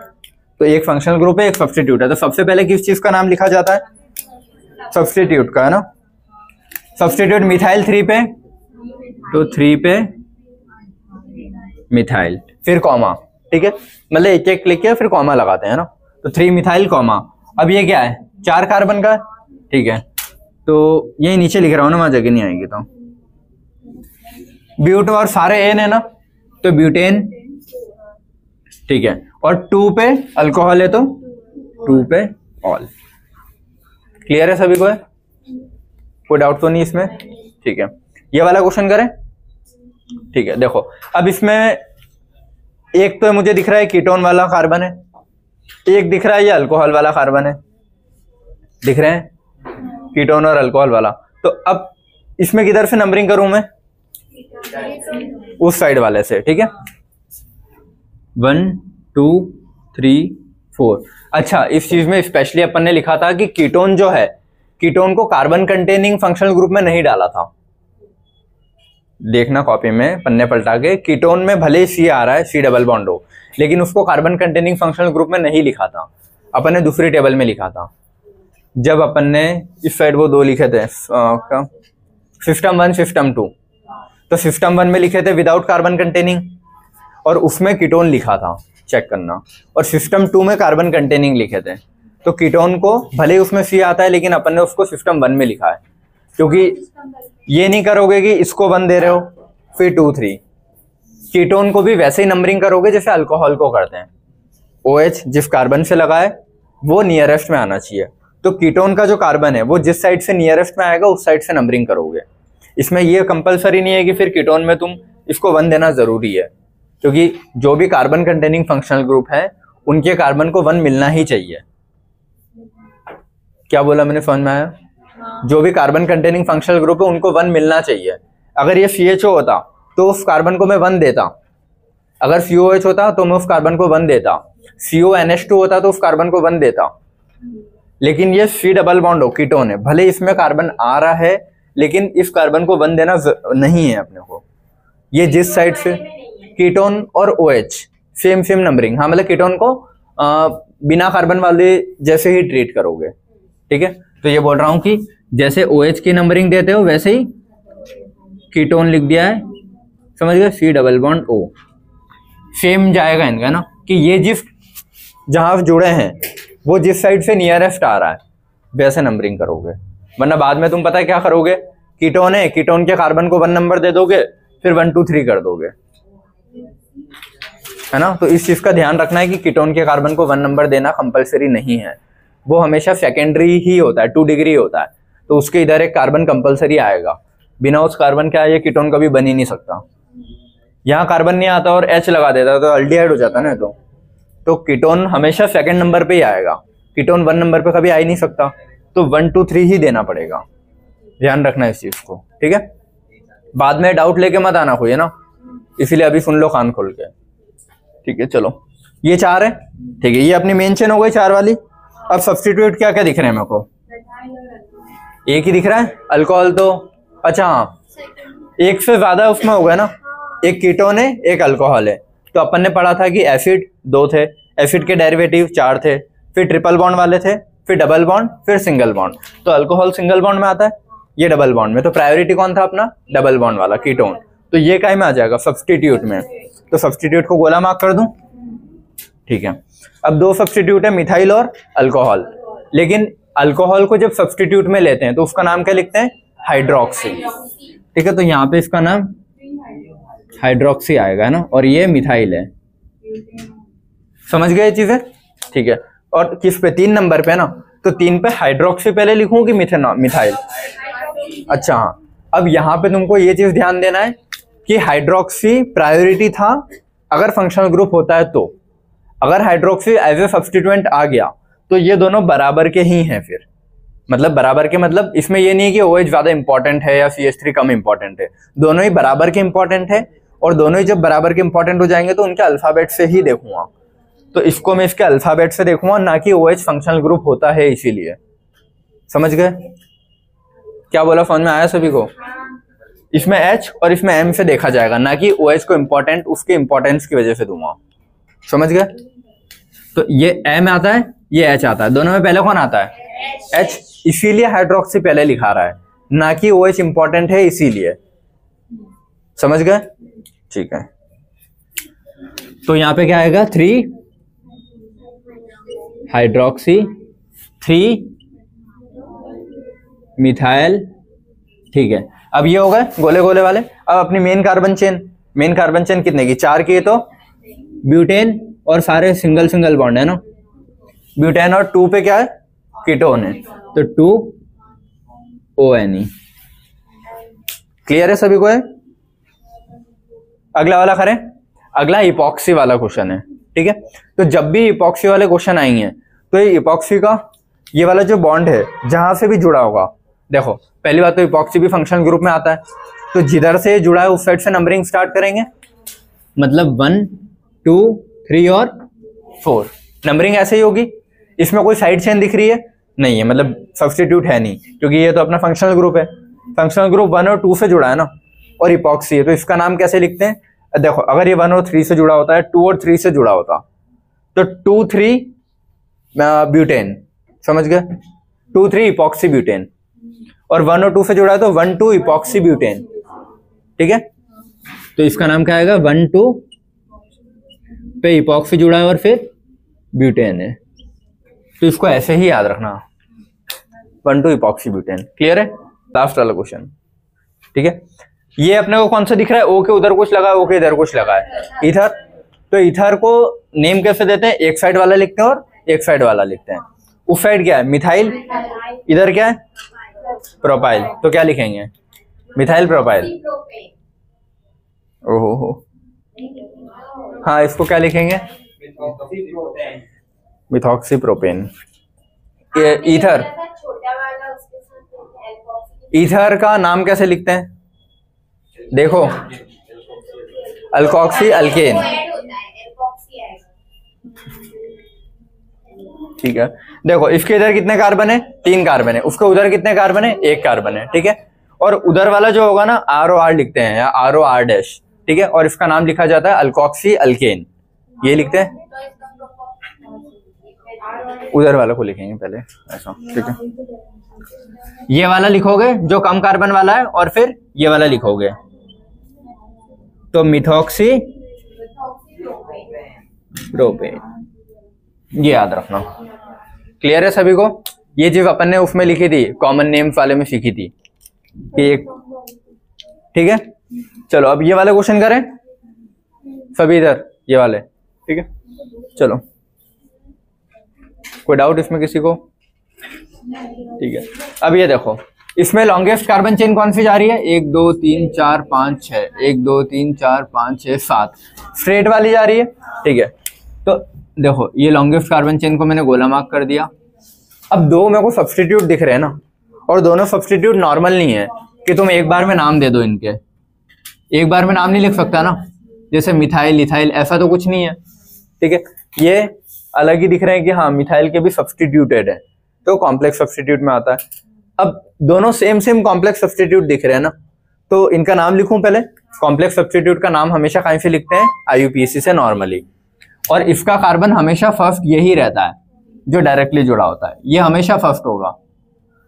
तो एक फंक्शनल ग्रुप है, एक सब्स्टिट्यूट है, तो सबसे पहले किस चीज का नाम लिखा जाता है? सब्स्टिट्यूट का, है ना? सब्स्टिट्यूट मिथाइल 3 पे, तो 3 पे मिथाइल, फिर कॉमा। ठीक है, मतलब एक एक लिख के फिर कॉमा लगाते हैं ना, तो 3 मिथाइल कॉमा। अब ये क्या है? 4 कार्बन का, ठीक है, तो ये नीचे लिख रहा हूं ना, वहां जगह नहीं आएगी। तो ब्यूट और सारे एन है ना, तो ब्यूटेन, ठीक है, और 2 पे अल्कोहल है तो 2 पे ऑल। क्लियर है सभी को? है कोई डाउट तो नहीं इसमें? ठीक है, ये वाला क्वेश्चन करें। ठीक है, देखो अब इसमें एक तो मुझे दिख रहा है कीटोन वाला कार्बन है, एक दिख रहा है ये अल्कोहल वाला कार्बन है, दिख रहे हैं कीटोन और अल्कोहल वाला। तो अब इसमें किधर से नंबरिंग करूं मैं? उस साइड वाले से। ठीक है, 1 2 3 4। अच्छा, इस चीज में स्पेशली अपन ने लिखा था कि कीटोन जो है, कीटोन को कार्बन कंटेनिंग फंक्शनल ग्रुप में नहीं डाला था। देखना कॉपी में पन्ने पलटा के, कीटोन में भले ही C आ रहा है, C डबल बॉन्ड हो, लेकिन उसको कार्बन कंटेनिंग फंक्शनल ग्रुप में नहीं लिखा था, अपन ने दूसरी टेबल में लिखा था। जब अपन ने इस साइड वो 2 लिखे थे, सिस्टम 1 सिस्टम 2, तो सिस्टम 1 में लिखे थे विदाउट कार्बन कंटेनिंग और उसमें कीटोन लिखा था, चेक करना, और सिस्टम 2 में कार्बन कंटेनिंग लिखे थे। तो कीटोन को भले ही उसमें C आता है लेकिन अपन ने उसको सिस्टम 1 में लिखा है, क्योंकि ये नहीं करोगे कि इसको 1 दे रहे हो फिर 2 3। कीटोन को भी वैसे ही नंबरिंग करोगे जैसे अल्कोहल को करते हैं। OH जिस कार्बन से लगा है वो नियरेस्ट में आना चाहिए, तो कीटोन का जो कार्बन है वो जिस साइड से नियरेस्ट में आएगा उस साइड से नंबरिंग करोगे। इसमें ये कंपलसरी नहीं है कि फिर कीटोन में तुम इसको 1 देना जरूरी है, क्योंकि जो भी कार्बन कंटेनिंग फंक्शनल ग्रुप है उनके कार्बन को 1 मिलना ही चाहिए। क्या बोला मैंने, समझ में आया? जो भी कार्बन कंटेनिंग फंक्शनल ग्रुप है उनको 1 मिलना चाहिए। अगर ये CHO होता तो उस कार्बन को मैं 1 देता, अगर COH होता तो मैं उस कार्बन को 1 देता, CONH2 होता तो उस कार्बन को 1 देता। लेकिन ये C डबल बॉन्ड हो, कीटोन है, भले इसमें कार्बन आ रहा है लेकिन इस कार्बन को 1 देना नहीं है अपने को। ये जिस साइड से कीटोन और OH सेम नंबरिंग, हाँ मतलब कीटोन को बिना कार्बन वाले जैसे ही ट्रीट करोगे, ठीक है। तो ये बोल रहा हूं कि जैसे OH की नंबरिंग देते हो वैसे ही कीटोन लिख दिया है, समझ गए, C double bond O same जाएगा इनका ना, कि ये जिस जहां जुड़े हैं वो जिस साइड से नियरेस्ट आ रहा है वैसे नंबरिंग करोगे। वरना बाद में तुम पता है क्या करोगे, कीटोन है, कीटोन के कार्बन को 1 नंबर दे दोगे, फिर 1 2 3 कर दोगे, है ना। तो इस चीज का ध्यान रखना है कि कीटोन के कार्बन को 1 नंबर देना कंपलसरी नहीं है, वो हमेशा सेकेंडरी ही होता है, 2 डिग्री होता है, तो उसके इधर एक कार्बन कंपलसरी आएगा, बिना उस कार्बन के ये कीटोन कभी बन ही नहीं सकता। यहाँ कार्बन नहीं आता और H लगा देता तो अल्डिहाइड हो जाता ना। तो कीटोन हमेशा सेकंड नंबर पे ही आएगा, कीटोन 1 नंबर पे कभी आ ही नहीं सकता, तो 1 2 3 ही देना पड़ेगा, ध्यान रखना इस चीज को, ठीक है। बाद में डाउट लेके मत आना कोई, है ना, इसीलिए अभी सुन लो कान खोल के, ठीक है। चलो ये 4 है, ठीक है, ये अपनी मेन चेन हो गई 4 वाली। अब सब्स्टिट्यूट क्या क्या दिख रहे हैं मेरे को, एक ही दिख रहा है अल्कोहल, तो अच्छा हाँ एक से ज्यादा उसमें हो गया ना, एक कीटोन है एक अल्कोहल है। तो अपन ने पढ़ा था कि एसिड 2 थे, एसिड के डेरिवेटिव 4 थे, फिर ट्रिपल बॉन्ड वाले थे, फिर डबल बॉन्ड, फिर सिंगल बॉन्ड। तो अल्कोहल सिंगल बॉन्ड में आता है, ये डबल बॉन्ड में, तो प्रायोरिटी कौन था अपना, डबल बॉन्ड वाला कीटोन। तो ये काय में आ जाएगा, सब्स्टिट्यूट में, तो सब्स्टिट्यूट को गोला मार्क कर दूं, ठीक है। अब 2 सब्स्टिट्यूट है, मिथाइल और अल्कोहल, लेकिन अल्कोहल को जब सब्स्टिट्यूट में लेते हैं तो उसका नाम क्या लिखते हैं, हाइड्रोक्सी, ठीक है। तो यहाँ पे इसका नाम हाइड्रोक्सी आएगा, है ना, और ये मिथाइल है, समझ गए चीजें, ठीक है। और किस पे, 3 नंबर पे, ना, तो 3 पे हाइड्रोक्सी पहले लिखूं कि मिथाइल, अच्छा हाँ। अब यहाँ पे तुमको ये चीज ध्यान देना है कि हाइड्रोक्सी प्रायोरिटी था अगर फंक्शनल ग्रुप होता है, तो अगर हाइड्रोक्सी एज ए सब्स्टिट्यूएंट आ गया तो ये दोनों बराबर के ही हैं। फिर मतलब बराबर के मतलब इसमें ये नहीं है कि OH ज्यादा इंपॉर्टेंट है या CH3 कम इंपॉर्टेंट है, दोनों ही बराबर के इंपॉर्टेंट है, और दोनों ही जब बराबर के इंपॉर्टेंट हो जाएंगे तो उनके अल्फाबेट से ही देखूंगा। तो इसको मैं इसके अल्फाबेट से देखूंगा, ना कि OH फंक्शनल ग्रुप होता है इसीलिए, समझ गए क्या बोला, समझ में आया सभी को। इसमें H और इसमें M से देखा जाएगा, ना कि OH को इंपॉर्टेंट उसके इंपॉर्टेंस की वजह से दूंगा, समझ गए। तो ये M आता है, ये H आता है, दोनों में पहले कौन आता है, H, इसीलिए हाइड्रोक्सी पहले लिखा रहा है, ना कि OH इंपॉर्टेंट है इसीलिए, समझ गए, ठीक है। तो यहाँ पे क्या आएगा, 3 हाइड्रोक्सी, 3 मिथाइल, ठीक है। अब ये हो गए गोले गोले वाले। अब अपनी मेन कार्बन चेन कितने की, 4 की है, तो ब्यूटेन और सारे सिंगल बॉन्ड है ना, ब्यूटेन, और 2 पे क्या है, कीटोन है, तो 2ONe, क्लियर है सभी को है। अगला वाला करें, अगला इपॉक्सी वाला क्वेश्चन है, ठीक है। तो जब भी इपॉक्सी वाले क्वेश्चन आएंगे तो ये इपॉक्सी का ये वाला जो बॉन्ड है जहां से भी जुड़ा होगा, देखो पहली बात तो इपॉक्सी भी फंक्शनल ग्रुप में आता है, तो जिधर से जुड़ा है उस साइड से नंबरिंग स्टार्ट करेंगे, मतलब 1 2 3 और 4 नंबरिंग ऐसे ही होगी। इसमें कोई साइड चेन दिख रही है नहीं है, मतलब सब्स्टिट्यूट है नहीं, क्योंकि ये तो अपना फंक्शनल ग्रुप है, फंक्शनल ग्रुप 1 और 2 से जुड़ा है ना, और इपॉक्सी है, तो इसका नाम कैसे लिखते हैं, देखो अगर ये 1 और 3 से जुड़ा होता है, 2 और 3 से जुड़ा होता तो 2 3 ब्यूटेन, समझ गए, 2 3 इपॉक्सी ब्यूटेन, और 1 और 2 से जुड़ा है तो 1 2 इपॉक्सी ब्यूटेन, ठीक है। तो इसका नाम क्या आएगा, 1 2 पे इपॉक्सी जुड़ा है और फिर ब्यूटेन है, तो इसको ऐसे ही याद रखना, 1 2 इपॉक्सी ब्यूटेन, क्लियर है। लास्ट वाला क्वेश्चन, ठीक है। ये अपने को कौन सा दिख रहा है, O के उधर कुछ लगा है, O के इधर कुछ लगा है, ईथर। तो ईथर को नेम कैसे देते हैं, एक साइड वाला लिखते हैं और एक साइड वाला लिखते हैं। उस साइड क्या है, मिथाइल, इधर क्या है, प्रोपाइल, तो क्या लिखेंगे, मिथाइल प्रोपाइल, ओहो हो, हाँ इसको क्या लिखेंगे, मिथॉक्सी प्रोपेन। ईथर ईथर का नाम कैसे लिखते हैं? देखो, अल्कोक्सी अल्केन, ठीक है। देखो इसके इधर कितने कार्बन है? 3 कार्बन है। उसके उधर कितने कार्बन है? 1 कार्बन है, ठीक है। और उधर वाला जो होगा ना ROR लिखते हैं या ROR डैश, ठीक है। और इसका नाम लिखा जाता है अल्कोक्सी अल्केन, ये लिखते हैं। उधर वाला को लिखेंगे पहले ऐसा, ठीक है। ये वाला लिखोगे जो कम कार्बन वाला है, और फिर ये वाला लिखोगे तो मिथॉक्सी प्रोपेन, ये याद रखना। क्लियर है सभी को? ये चीज अपन ने उसमें लिखी थी, कॉमन नेम्स वाले में सीखी थी कि एक, ठीक है। चलो अब ये वाले क्वेश्चन करें सभी इधर, ये वाले, ठीक है। चलो कोई डाउट इसमें किसी को? ठीक है। अब ये देखो, इसमें लॉन्गेस्ट कार्बन चेन कौन सी जा रही है? 1 2 3 4 5 6, 1 2 3 4 5 6 7 स्ट्रेट वाली जा रही है, ठीक है। तो देखो ये लॉन्गेस्ट कार्बन चेन को मैंने गोला मार्क कर दिया। अब दो मेरे को सब्स्टिट्यूट दिख रहे हैं ना, और दोनों सब्स्टिट्यूट नॉर्मल नहीं है कि तुम एक बार में नाम दे दो इनके। एक बार में नाम नहीं लिख सकता ना, जैसे मिथाइल इथाइल ऐसा तो कुछ नहीं है, ठीक है। ये अलग ही दिख रहे हैं कि हाँ मिथाइल के भी सब्स्टिट्यूटेड है, तो कॉम्प्लेक्स सब्स्टिट्यूट में आता है। अब दोनों सेम कॉम्प्लेक्स सब्स्टिट्यूट दिख रहे हैं ना, तो इनका नाम लिखूं पहले। कॉम्प्लेक्स सब्स्टिट्यूट का नाम हमेशा कहीं से लिखते हैं? IUPAC से नॉर्मली। और इसका कार्बन हमेशा फर्स्ट यही रहता है जो डायरेक्टली जुड़ा होता है, ये हमेशा फर्स्ट होगा।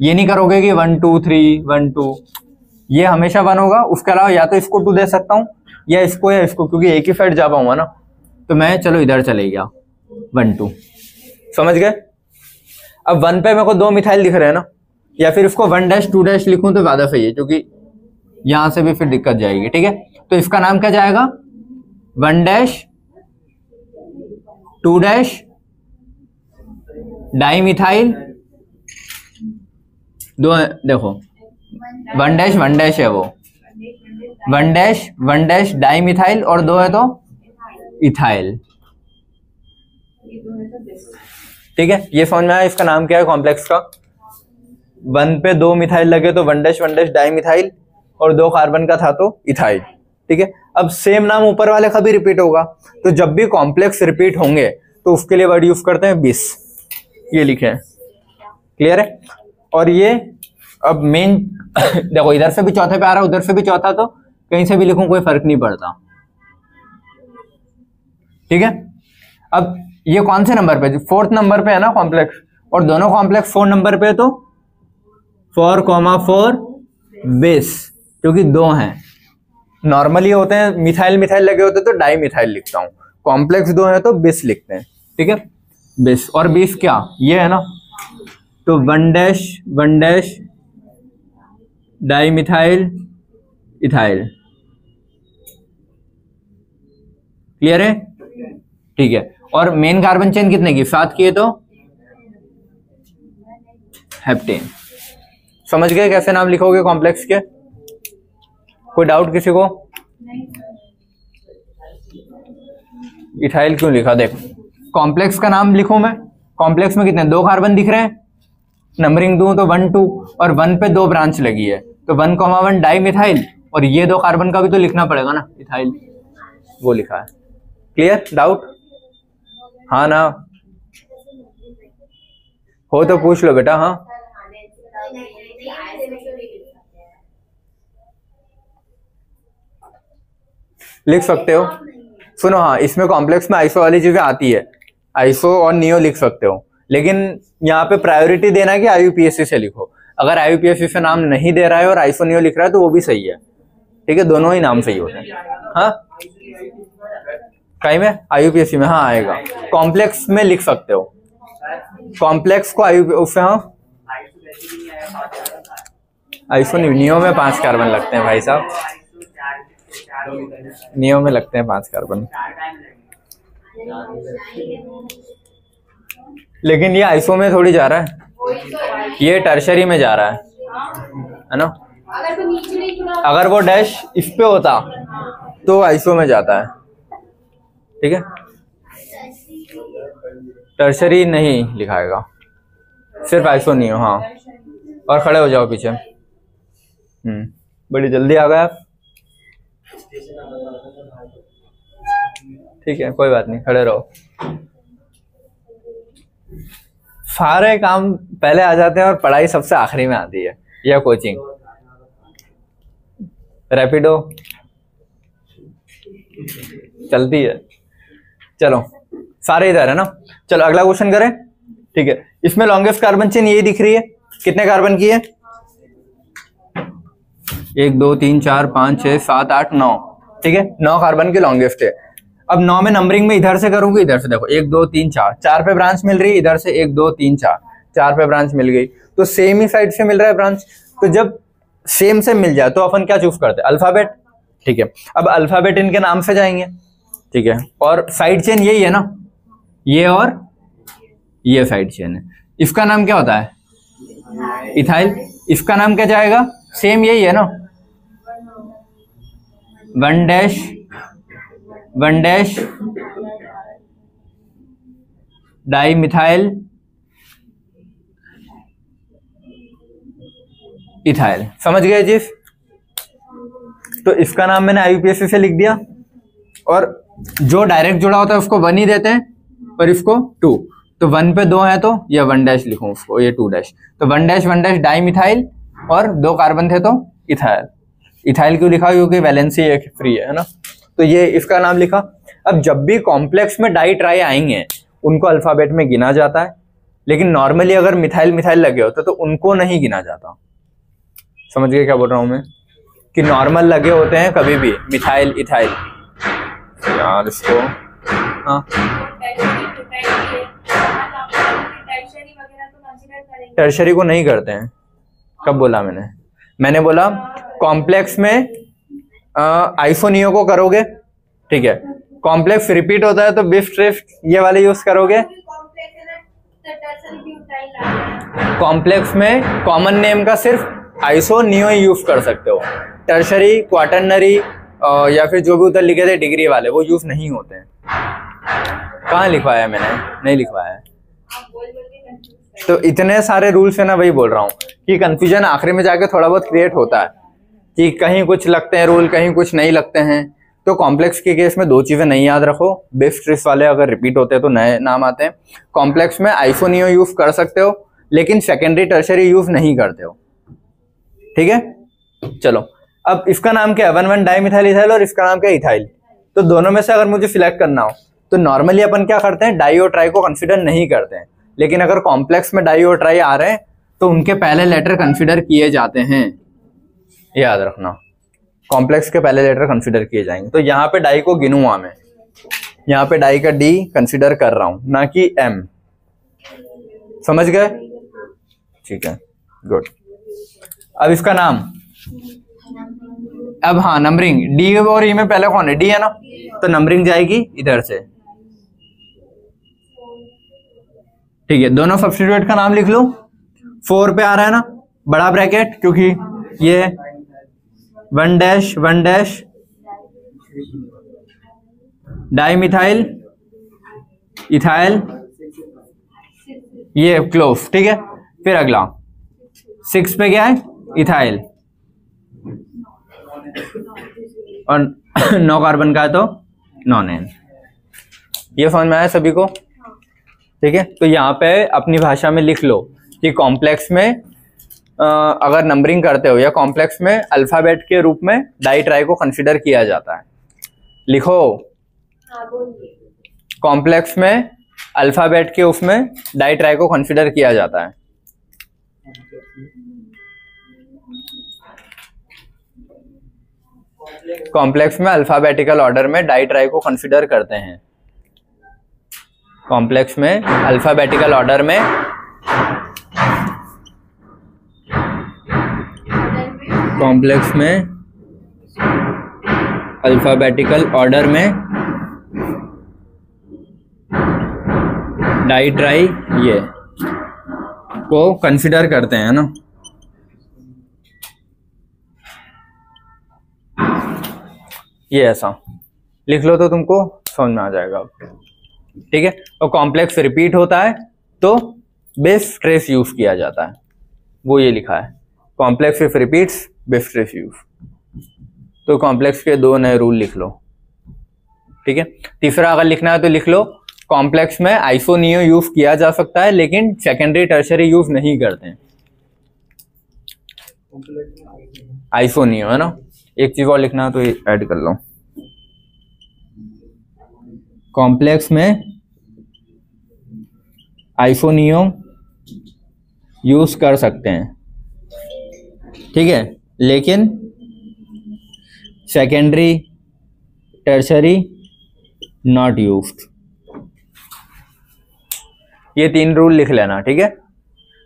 ये नहीं करोगे कि 1 2 3 1 2, ये हमेशा 1 होगा। उसके अलावा या तो इसको 2 दे सकता हूँ या इसको, क्योंकि एक ही साइड जा पाऊंगा ना, तो मैं चलो इधर चले गया 1 2, समझ गए। अब 1 पे मेरे को 2 मिथाइल दिख रहे हैं ना, या फिर इसको 1 डैश 2 डैश लिखूं तो ज्यादा सही है, क्योंकि यहां से भी फिर दिक्कत जाएगी, ठीक है। तो इसका नाम क्या जाएगा? 1 डैश 2 डैश डाइमिथाइल, दो देखो 1 डैश है वो, 1 डैश डाइमिथाइल, और 2 है तो इथाइल, ठीक है। ये समझ में आया इसका नाम क्या है कॉम्प्लेक्स का? 1 पे 2 मिथाइल लगे तो 1 डैश डाइमिथाइल, और 2 कार्बन का था तो इथाइल, ठीक है। अब सेम नाम ऊपर वाले का भी रिपीट होगा, तो जब भी कॉम्प्लेक्स रिपीट होंगे तो उसके लिए वर्ड यूज करते हैं 20, ये लिखे हैं। क्लियर है? और ये अब मेन देखो इधर से भी चौथे पे आ रहा है, उधर से भी चौथा, तो कहीं से भी लिखूं कोई फर्क नहीं पड़ता, ठीक है। अब ये कौन से नंबर पे? 4th नंबर पे है ना कॉम्प्लेक्स, और दोनों कॉम्प्लेक्स 4 नंबर पे है, तो 4,4 बेस, क्योंकि 2 हैं। नॉर्मली होते हैं मिथाइल लगे होते तो डाई मिथाइल लिखता हूं, कॉम्प्लेक्स 2 है तो बेस लिखते हैं, ठीक है। बेस और बेस क्या ये है ना, तो 1 dash di methyl ethyl. Clear है? ठीक है। और मेन कार्बन चेन कितने की? 7 की है, तो हेप्टेन। समझ गए कैसे नाम लिखोगे कॉम्प्लेक्स के? कोई डाउट किसी को? इथाइल क्यों लिखा? देखो कॉम्प्लेक्स का नाम लिखूं मैं, कॉम्प्लेक्स में कितने 2 कार्बन दिख रहे हैं, नंबरिंग दूं तो 1 2, और 1 पे 2 ब्रांच लगी है, तो 1,1 डाई मिथाइल, और ये 2 कार्बन का भी तो लिखना पड़ेगा ना इथाइल, वो लिखा है। क्लियर? डाउट? हाँ ना हो तो पूछ लो बेटा। हाँ लिख सकते हो। सुनो, हाँ इसमें कॉम्प्लेक्स में आइसो वाली चीजें आती है, आइसो और नियो लिख सकते हो, लेकिन यहाँ पे प्रायोरिटी देना कि IUPAC से लिखो। अगर IUPAC से नाम नहीं दे रहा है और आइसो नियो लिख रहा है तो वो भी सही है, ठीक है। दोनों ही नाम सही होते हैं। हाँ कहीं में IUPAC में हाँ आएगा, कॉम्प्लेक्स में लिख सकते हो, कॉम्प्लेक्स को उससे हाँ आइसो नियो में 5 कार्बन लगते हैं भाई साहब, नियो में लगते हैं 5 कार्बन, लेकिन ये आइसो में थोड़ी जा रहा है, ये टर्शरी में जा रहा है ना। अगर वो डैश इस पे होता तो आइसो में जाता है, ठीक है। टर्शरी नहीं लिखाएगा, सिर्फ आइसो नहीं हो। हाँ और खड़े हो जाओ पीछे। बड़ी जल्दी आ गए आप। ठीक है, कोई बात नहीं, खड़े रहो। सारे काम पहले आ जाते हैं और पढ़ाई सबसे आखिरी में आती है, या कोचिंग। रैपिडो चलती है। चलो सारे इधर है ना। चलो अगला क्वेश्चन करें। ठीक है, इसमें लॉन्गेस्ट कार्बन चेन यही दिख रही है। कितने कार्बन की है? 1 2 3 4 5 6 7 8 9। ठीक है, 9 कार्बन की लॉन्गेस्ट है। अब 9 में नंबरिंग में इधर से करूंगी, इधर से देखो 1 2 3 4, 4 पे ब्रांच मिल रही है, इधर से 1 2 3 4, 4 पे ब्रांच मिल गई, तो सेम ही साइड से मिल रहा है ब्रांच। तो जब सेम से मिल जाए तो अपन क्या चूज करते हैं? अल्फाबेट। ठीक है, अब अल्फाबेट इनके नाम से जाएंगे। ठीक है, और साइड चेन यही है ना, ये और ये साइड चेन है। इसका नाम क्या होता है? इथाइल। इसका नाम क्या जाएगा? सेम यही है ना, 1 dash 1 dash di methyl ethyl. समझ गए जी? तो इसका नाम मैंने आईयूपीएसी से लिख दिया, और जो डायरेक्ट जुड़ा होता है उसको 1 ही देते हैं, और इसको 2। तो 1 पे 2 है तो ये 1 डैश लिखूं उसको, ये 2 डैश। तो 1 डैश डाई मिथाइल, और 2 कार्बन थे तो इथाइल। इथाइल क्यों लिखा? क्योंकि वैलेंसी एक फ्री है ना। तो ये इसका नाम लिखा। अब जब भी कॉम्प्लेक्स में डाई ट्राई आएंगे उनको अल्फाबेट में गिना जाता है, लेकिन नॉर्मली अगर मिथाइल मिथाइल लगे होते तो उनको नहीं गिना जाता। समझ गए क्या बोल रहा हूं मैं? कि नॉर्मल लगे होते हैं कभी भी मिथाइल इथाइल। यार इसको हाँ, टर्शरी को नहीं करते हैं। कब बोला मैंने? मैंने बोला कॉम्प्लेक्स में आइसोनियो को करोगे। ठीक है, कॉम्प्लेक्स रिपीट होता है तो बिफ ट्रिफ ये वाले यूज करोगे। कॉम्प्लेक्स में कॉमन नेम का सिर्फ आइसोनियो ही यूज कर सकते हो। टर्शरी, क्वाटर्नरी या फिर जो भी उधर लिखे थे डिग्री वाले, वो यूज नहीं होते हैं। कहाँ लिखवाया मैंने? नहीं लिखवाया है। तो इतने सारे रूल्स है ना, वही बोल रहा हूँ कि कंफ्यूजन आखिरी में जाके थोड़ा बहुत क्रिएट होता है कि कहीं कुछ लगते हैं रूल, कहीं कुछ नहीं लगते हैं। तो कॉम्प्लेक्स के केस में 2 चीजें नहीं याद रखो। बिफ ट्रिफ वाले अगर रिपीट होते हैं तो नए नाम आते हैं। कॉम्प्लेक्स में आइसोनियो यूज कर सकते हो, लेकिन सेकेंडरी टर्शरी यूज नहीं करते हो। ठीक है, चलो अब इसका नाम क्या है? 1 डाई मिथाइल इथाइल, और इसका नाम क्या है? इथाइल। तो दोनों में से अगर मुझे सिलेक्ट करना हो तो नॉर्मली अपन क्या करते हैं? डाई और ट्राई को कंसिडर नहीं करते हैं, लेकिन अगर कॉम्प्लेक्स में डाई और ट्राई आ रहे हैं तो उनके पहले लेटर कंसिडर किए जाते हैं। याद रखना, कॉम्प्लेक्स के पहले लेटर कंसिडर किए जाएंगे। तो यहाँ पे डाई को गिनूंगा मैं, यहाँ पे डाई का डी कंसिडर कर रहा हूं, ना कि एम। समझ गए? ठीक है, गुड। अब इसका नाम, अब हाँ नंबरिंग, डी और ई में पहले कौन है? डी है ना, तो नंबरिंग जाएगी इधर से। ठीक है, दोनों सब्स्टिट्यूट का नाम लिख लो। 4 पे आ रहा है ना बड़ा ब्रैकेट, क्योंकि ये 1 डैश डाई मिथाइल इथाइल, ये क्लोज। ठीक है, फिर अगला 6 पे क्या है? इथाइल, और 9 कार्बन का है तो नॉन एन। ये समझ में आया सभी को? ठीक है, तो यहाँ पे अपनी भाषा में लिख लो कि कॉम्प्लेक्स में अगर नंबरिंग करते हो या कॉम्प्लेक्स में अल्फाबेट के रूप में डाई ट्राई को कंसिडर किया जाता है। लिखो, कॉम्प्लेक्स में अल्फाबेट के उसमें डाई ट्राई को कंसिडर किया जाता है। कॉम्प्लेक्स में अल्फाबेटिकल ऑर्डर में डाई ट्राई को कंसिडर करते हैं। कॉम्प्लेक्स में अल्फाबेटिकल ऑर्डर में अल्फाबेटिकल ऑर्डर में डाई ट्राई ये को कंसिडर करते हैं ना। ये ऐसा लिख लो तो तुमको समझ में आ जाएगा। ठीक है, और कॉम्प्लेक्स रिपीट होता है तो बेस ट्रेस यूज किया जाता है, वो ये लिखा है। कॉम्प्लेक्स इफ रिपीट्स बेफ्रेश यूज। तो कॉम्प्लेक्स के 2 नए रूल लिख लो, ठीक है। तीसरा अगर लिखना है तो लिख लो, कॉम्प्लेक्स में आइसोनियो यूज किया जा सकता है लेकिन सेकेंडरी टर्शरी यूज नहीं करते हैं। आइसोनियो है ना। एक चीज और लिखना है तो ऐड कर लो, कॉम्प्लेक्स में आइसोनियो यूज कर सकते हैं, ठीक है, लेकिन सेकेंडरी टर्शरी नॉट यूज्ड। ये 3 रूल लिख लेना, ठीक है,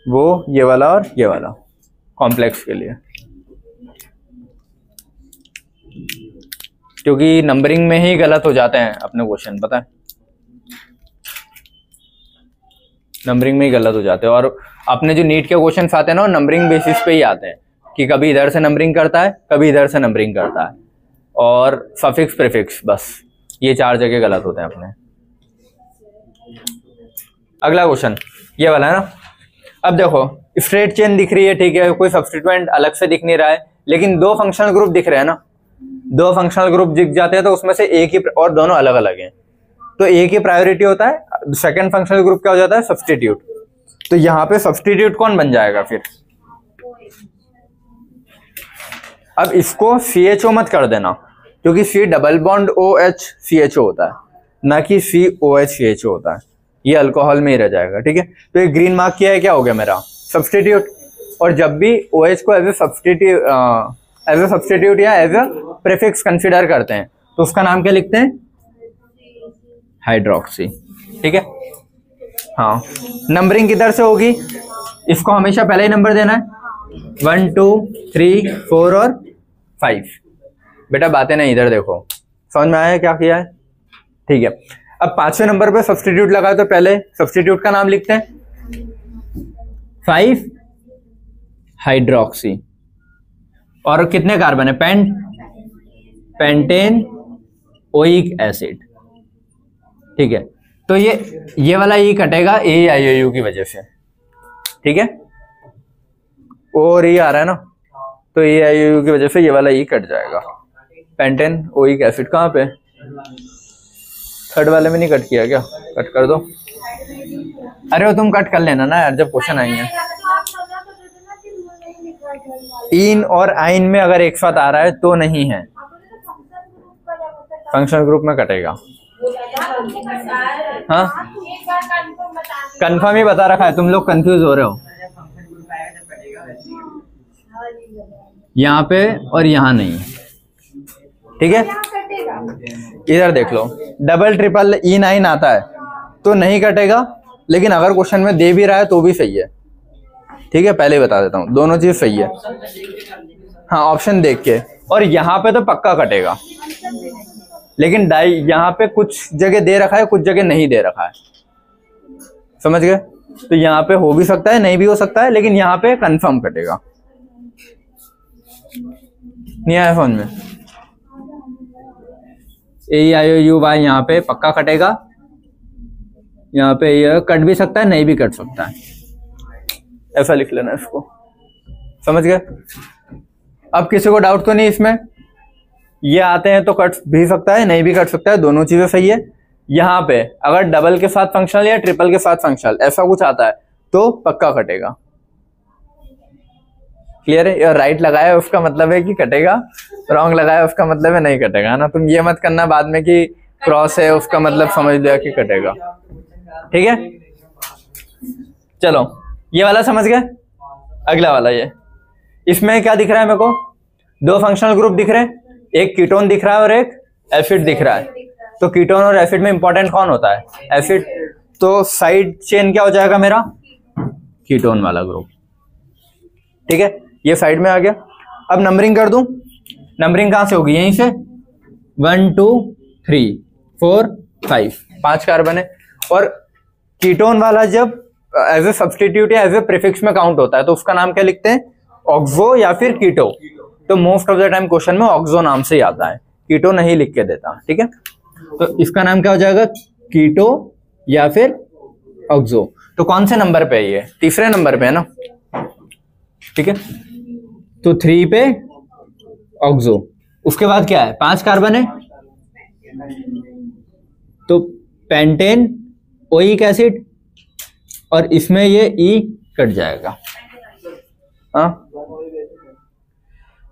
वो ये वाला और ये वाला कॉम्प्लेक्स के लिए, क्योंकि नंबरिंग में ही गलत हो जाते हैं अपने क्वेश्चन, पता है, नंबरिंग में ही गलत हो जाते हैं। और अपने जो नीट के क्वेश्चन आते हैं ना, नंबरिंग बेसिस पे ही आते हैं कि कभी इधर से नंबरिंग करता है, कभी इधर से नंबरिंग करता है, और सफिक्स प्रीफिक्स, बस ये 4 जगह गलत होते हैं अपने। अगला क्वेश्चन ये वाला है ना। अब देखो स्ट्रेट चेन दिख रही है, ठीक है, कोई सब्स्टिट्यूएंट अलग से दिख नहीं रहा है, लेकिन 2 फंक्शनल ग्रुप दिख रहे हैं ना। 2 फंक्शनल ग्रुप दिख जाते हैं तो उसमें से एक ही, और दोनों अलग अलग हैं, तो एक ही प्रायोरिटी होता है। सेकंड फंक्शनल ग्रुप क्या हो जाता है, सब्स्टिट्यूट। तो यहाँ पे सब्स्टिट्यूट कौन बन जाएगा फिर? अब इसको CHO मत कर देना, क्योंकि C double bond OH CHO होता है, ना कि COH CHO होता है, ये अल्कोहल में ही रह जाएगा, ठीक है। तो ये ग्रीन मार्क किया है, क्या हो गया मेरा, सब्स्टिट्यूट। और जब भी OH को एज ए सब्स्टिट्यूट या एज ए प्रीफिक्स कंसीडर करते हैं तो उसका नाम क्या लिखते हैं, हाइड्रोक्सी, ठीक है। हाँ, नंबरिंग किधर से होगी, इसको हमेशा पहले ही नंबर देना है, 1 2 3 4 और 5। बेटा बातें नहीं, इधर देखो, समझ में आया क्या किया है, ठीक है। अब 5वें नंबर पे सब्स्टिट्यूट लगाए तो पहले सब्स्टिट्यूट का नाम लिखते हैं 5 हाइड्रोक्सी। और कितने कार्बन है, पेंटेन ओइक एसिड, ठीक है। तो ये वाला ई कटेगा AIOU की वजह से, ठीक है, और ये आ रहा है ना, तो AIOU की वजह से ये वाला ई कट जाएगा। पेंटेन ओइक एसिड कहाँ पे, 3rd वाले में नहीं कट किया क्या, कट कर दो। अरे वो तुम कट कर लेना ना यार, जब क्वेश्चन आएंगे। इन और आइन में अगर एक साथ आ रहा है तो नहीं है, फंक्शनल ग्रुप में कटेगा। हाँ कंफर्म ही बता रखा है, तुम लोग कंफ्यूज हो रहे हो यहाँ पे और यहाँ नहीं, ठीक है। इधर देख लो, डबल ट्रिपल E9 आता है तो नहीं कटेगा, लेकिन अगर क्वेश्चन में दे भी रहा है तो भी सही है, ठीक है, पहले बता देता हूँ, दोनों चीज सही है। हाँ ऑप्शन देख के, और यहाँ पे तो पक्का कटेगा, लेकिन डाई यहाँ पे कुछ जगह दे रखा है, कुछ जगह नहीं दे रखा है, समझ गए। तो यहाँ पे हो भी सकता है, नहीं भी हो सकता है, लेकिन यहाँ पे कंफर्म कटेगा। नहीं आया समझ में, AIOU यहाँ पे पक्का कटेगा, यहाँ पे ये कट भी सकता है, नहीं भी कट सकता है, ऐसा लिख लेना इसको, समझ गए। अब किसी को डाउट तो नहीं इसमें, ये आते हैं तो कट भी सकता है, नहीं भी कट सकता है, दोनों चीजें सही है। यहाँ पे अगर डबल के साथ फंक्शनल या ट्रिपल के साथ फंक्शनल ऐसा कुछ आता है तो पक्का कटेगा, क्लियर है। और राइट लगाया उसका मतलब है कि कटेगा, रॉन्ग लगाया उसका मतलब है नहीं कटेगा, है ना। तुम ये मत करना बाद में कि क्रॉस है उसका मतलब समझ लिया कि कटेगा, ठीक है। चलो ये वाला समझ गए। अगला वाला ये, इसमें क्या दिख रहा है मेरे को, 2 फंक्शनल ग्रुप दिख रहे हैं, एक कीटोन दिख रहा है और एक एसिड दिख रहा है। तो कीटोन और एसिड में इंपॉर्टेंट कौन होता है, एसिड। तो साइड चेन क्या हो जाएगा मेरा, कीटोन वाला ग्रुप, ठीक है, ये साइड में आ गया। अब नंबरिंग कर दूं, नंबरिंग कहां से होगी, यहीं से 1 2 3 4 5, 5 कार्बन है। और कीटोन वाला जब एज ए सब्स्टिट्यूट या एज ए प्रीफिक्स में काउंट होता है तो उसका नाम क्या लिखते हैं, ऑक्सो या फिर कीटो। तो most of the time question में ऑक्सो नाम से ही आता है, कीटो नहीं लिख के देता, ठीक है। तो इसका नाम क्या हो जाएगा, कीटो या फिर ऑक्सो। तो कौन से नंबर पे है ये, तीसरे नंबर पे है ना, ठीक है। तो 3 पे ऑक्सो। उसके बाद क्या है, 5 कार्बन है तो पेंटेन ओइक एसिड, और इसमें ये ई कट जाएगा।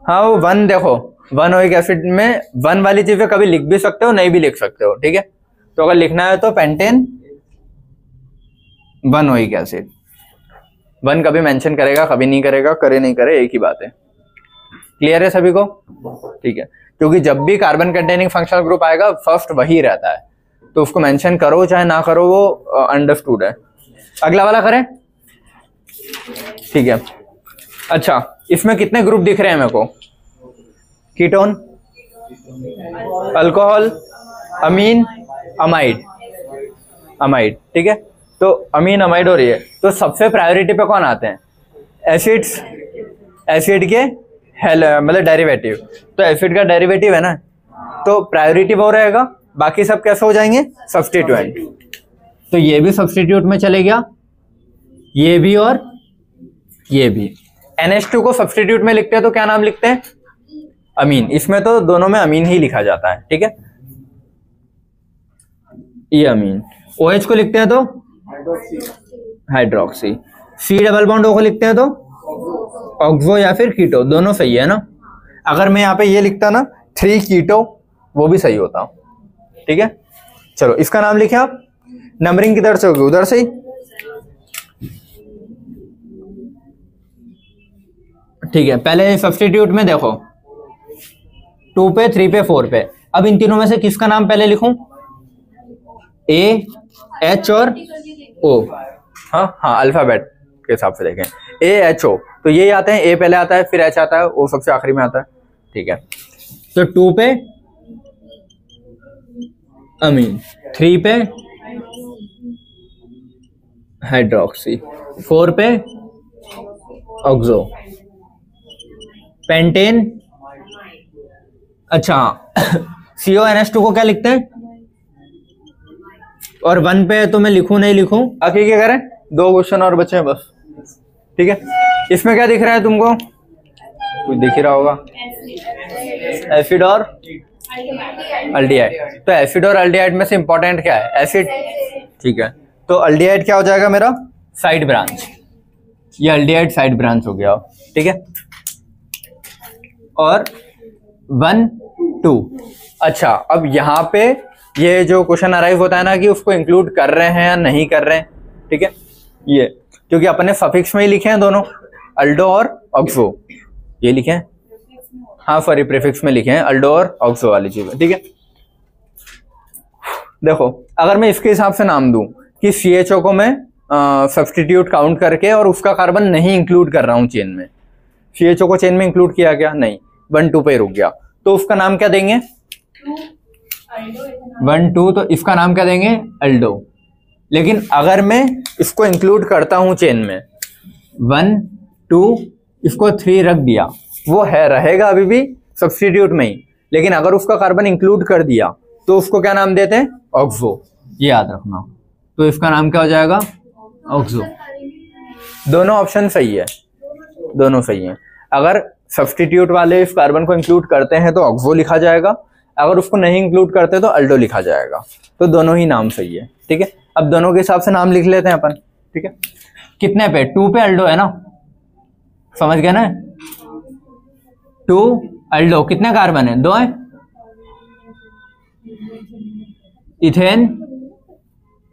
हाँ वो 1 देखो 1 ओइक एसिड में 1 वाली चीजें कभी लिख भी सकते हो नहीं भी लिख सकते हो, ठीक है। तो अगर लिखना है तो पेंटेन 1 ओइक एसिड, 1 कभी मेंशन करेगा कभी नहीं करेगा, करे नहीं करे एक ही बात है। क्लियर है सभी को, ठीक है। क्योंकि जब भी कार्बन कंटेनिंग फंक्शनल ग्रुप आएगा फर्स्ट वही रहता है, तो उसको मेंशन करो चाहे ना करो वो अंडरस्टूड है। अगला वाला करें, ठीक है। अच्छा इसमें कितने ग्रुप दिख रहे हैं मेरे को, कीटोन, अल्कोहल, अमीन, अमाइड, अमाइड, ठीक है। तो अमीन अमाइड हो रही है, तो सबसे प्रायोरिटी पे कौन आते हैं, एसिड्स, एसिड के मतलब डेरिवेटिव, तो एसिड का डेरिवेटिव है ना, तो प्रायोरिटी वो रहेगा, बाकी सब कैसे हो जाएंगे, सब्स्टिट्यूएंट। तो ये भी सब्स्टिट्यूट में चले गया, ये भी और ये भी। NH2 को सब्स्टिट्यूट में लिखते हैं तो क्या नाम लिखते हैं, अमीन। इसमें तो दोनों में अमीन ही लिखा जाता है, ठीक है, ये अमीन। OH को लिखते हैं तो hydroxy, C double bond O को लिखते हैं तो ऑक्सो या फिर कीटो, दोनों सही है ना। अगर मैं यहाँ पे ये लिखता ना 3 कीटो, वो भी सही होता, ठीक है। चलो इसका नाम लिखे आप, नंबरिंग किधर से होगी, उधर से ही, ठीक है। पहले सब्स्टिट्यूट में देखो 2 पे 3 पे 4 पे, अब इन तीनों में से किसका नाम पहले लिखूं, A H और O, हाँ अल्फाबेट के हिसाब से देखें, A H O, तो ये आते हैं, A पहले आता है फिर H आता है, O सबसे आखिरी में आता है, ठीक है। तो 2 पे अमीन, 3 पे हाइड्रोक्सी, 4 पे ऑक्सो, पेंटेन, अच्छा CONH2 को क्या लिखते हैं, और 1 पे तो मैं लिखूं नहीं लिखूं, आखिर क्या करें, 2 क्वेश्चन और बचे हैं बस, ठीक है। इसमें क्या दिख रहा है तुमको, कुछ दिख ही रहा होगा, एसिड और अल्डिहाइड। तो एसिड और अल्डिहाइड में से इंपॉर्टेंट क्या है, एसिड, ठीक है। तो अल्डिहाइड क्या हो जाएगा मेरा, साइड ब्रांच, ये अल्डिहाइड साइड ब्रांच हो गया, ठीक है। और 1 2, अच्छा अब यहाँ पे ये जो क्वेश्चन अराइव होता है ना कि उसको इंक्लूड कर रहे हैं या नहीं कर रहे हैं, ठीक है, ये क्योंकि अपने सफिक्स में ही लिखे हैं दोनों, अल्डो और ऑक्सो, ये लिखे हैं, हाँ सॉरी प्रीफिक्स में लिखे हैं अल्डो और ऑक्सो वाली चीज, ठीक है। देखो अगर मैं इसके हिसाब से नाम दूं कि CHO को मैं सब्स्टिट्यूट काउंट करके और उसका कार्बन नहीं इंक्लूड कर रहा हूं चेन में, CHO को चेन में इंक्लूड किया क्या, नहीं, 1 2 पे रुक गया, तो उसका नाम क्या देंगे, 1 2, तो इसका नाम क्या देंगे, अल्डो। लेकिन अगर मैं इसको इंक्लूड करता हूं चेन में, 1 2, इसको 3 रख दिया, वो है रहेगा अभी भी सब्स्टिट्यूट में ही, लेकिन अगर उसका कार्बन इंक्लूड कर दिया तो उसको क्या नाम देते हैं, ऑक्सो, ये याद रखना। तो इसका नाम क्या हो जाएगा, ऑक्सो। दोनों ऑप्शन सही है, दोनों सही हैं। अगर सब्स्टिट्यूट वाले इस कार्बन को इंक्लूड करते हैं तो ऑक्सो लिखा जाएगा, अगर उसको नहीं इंक्लूड करते तो अल्डो लिखा जाएगा, तो दोनों ही नाम सही है, ठीक है। अब दोनों के हिसाब से नाम लिख लेते हैं अपन, ठीक है। कितने पे, 2 पे अल्डो है ना, समझ गए ना, 2 अल्डो, कितने कार्बन है, 2 है, इथेन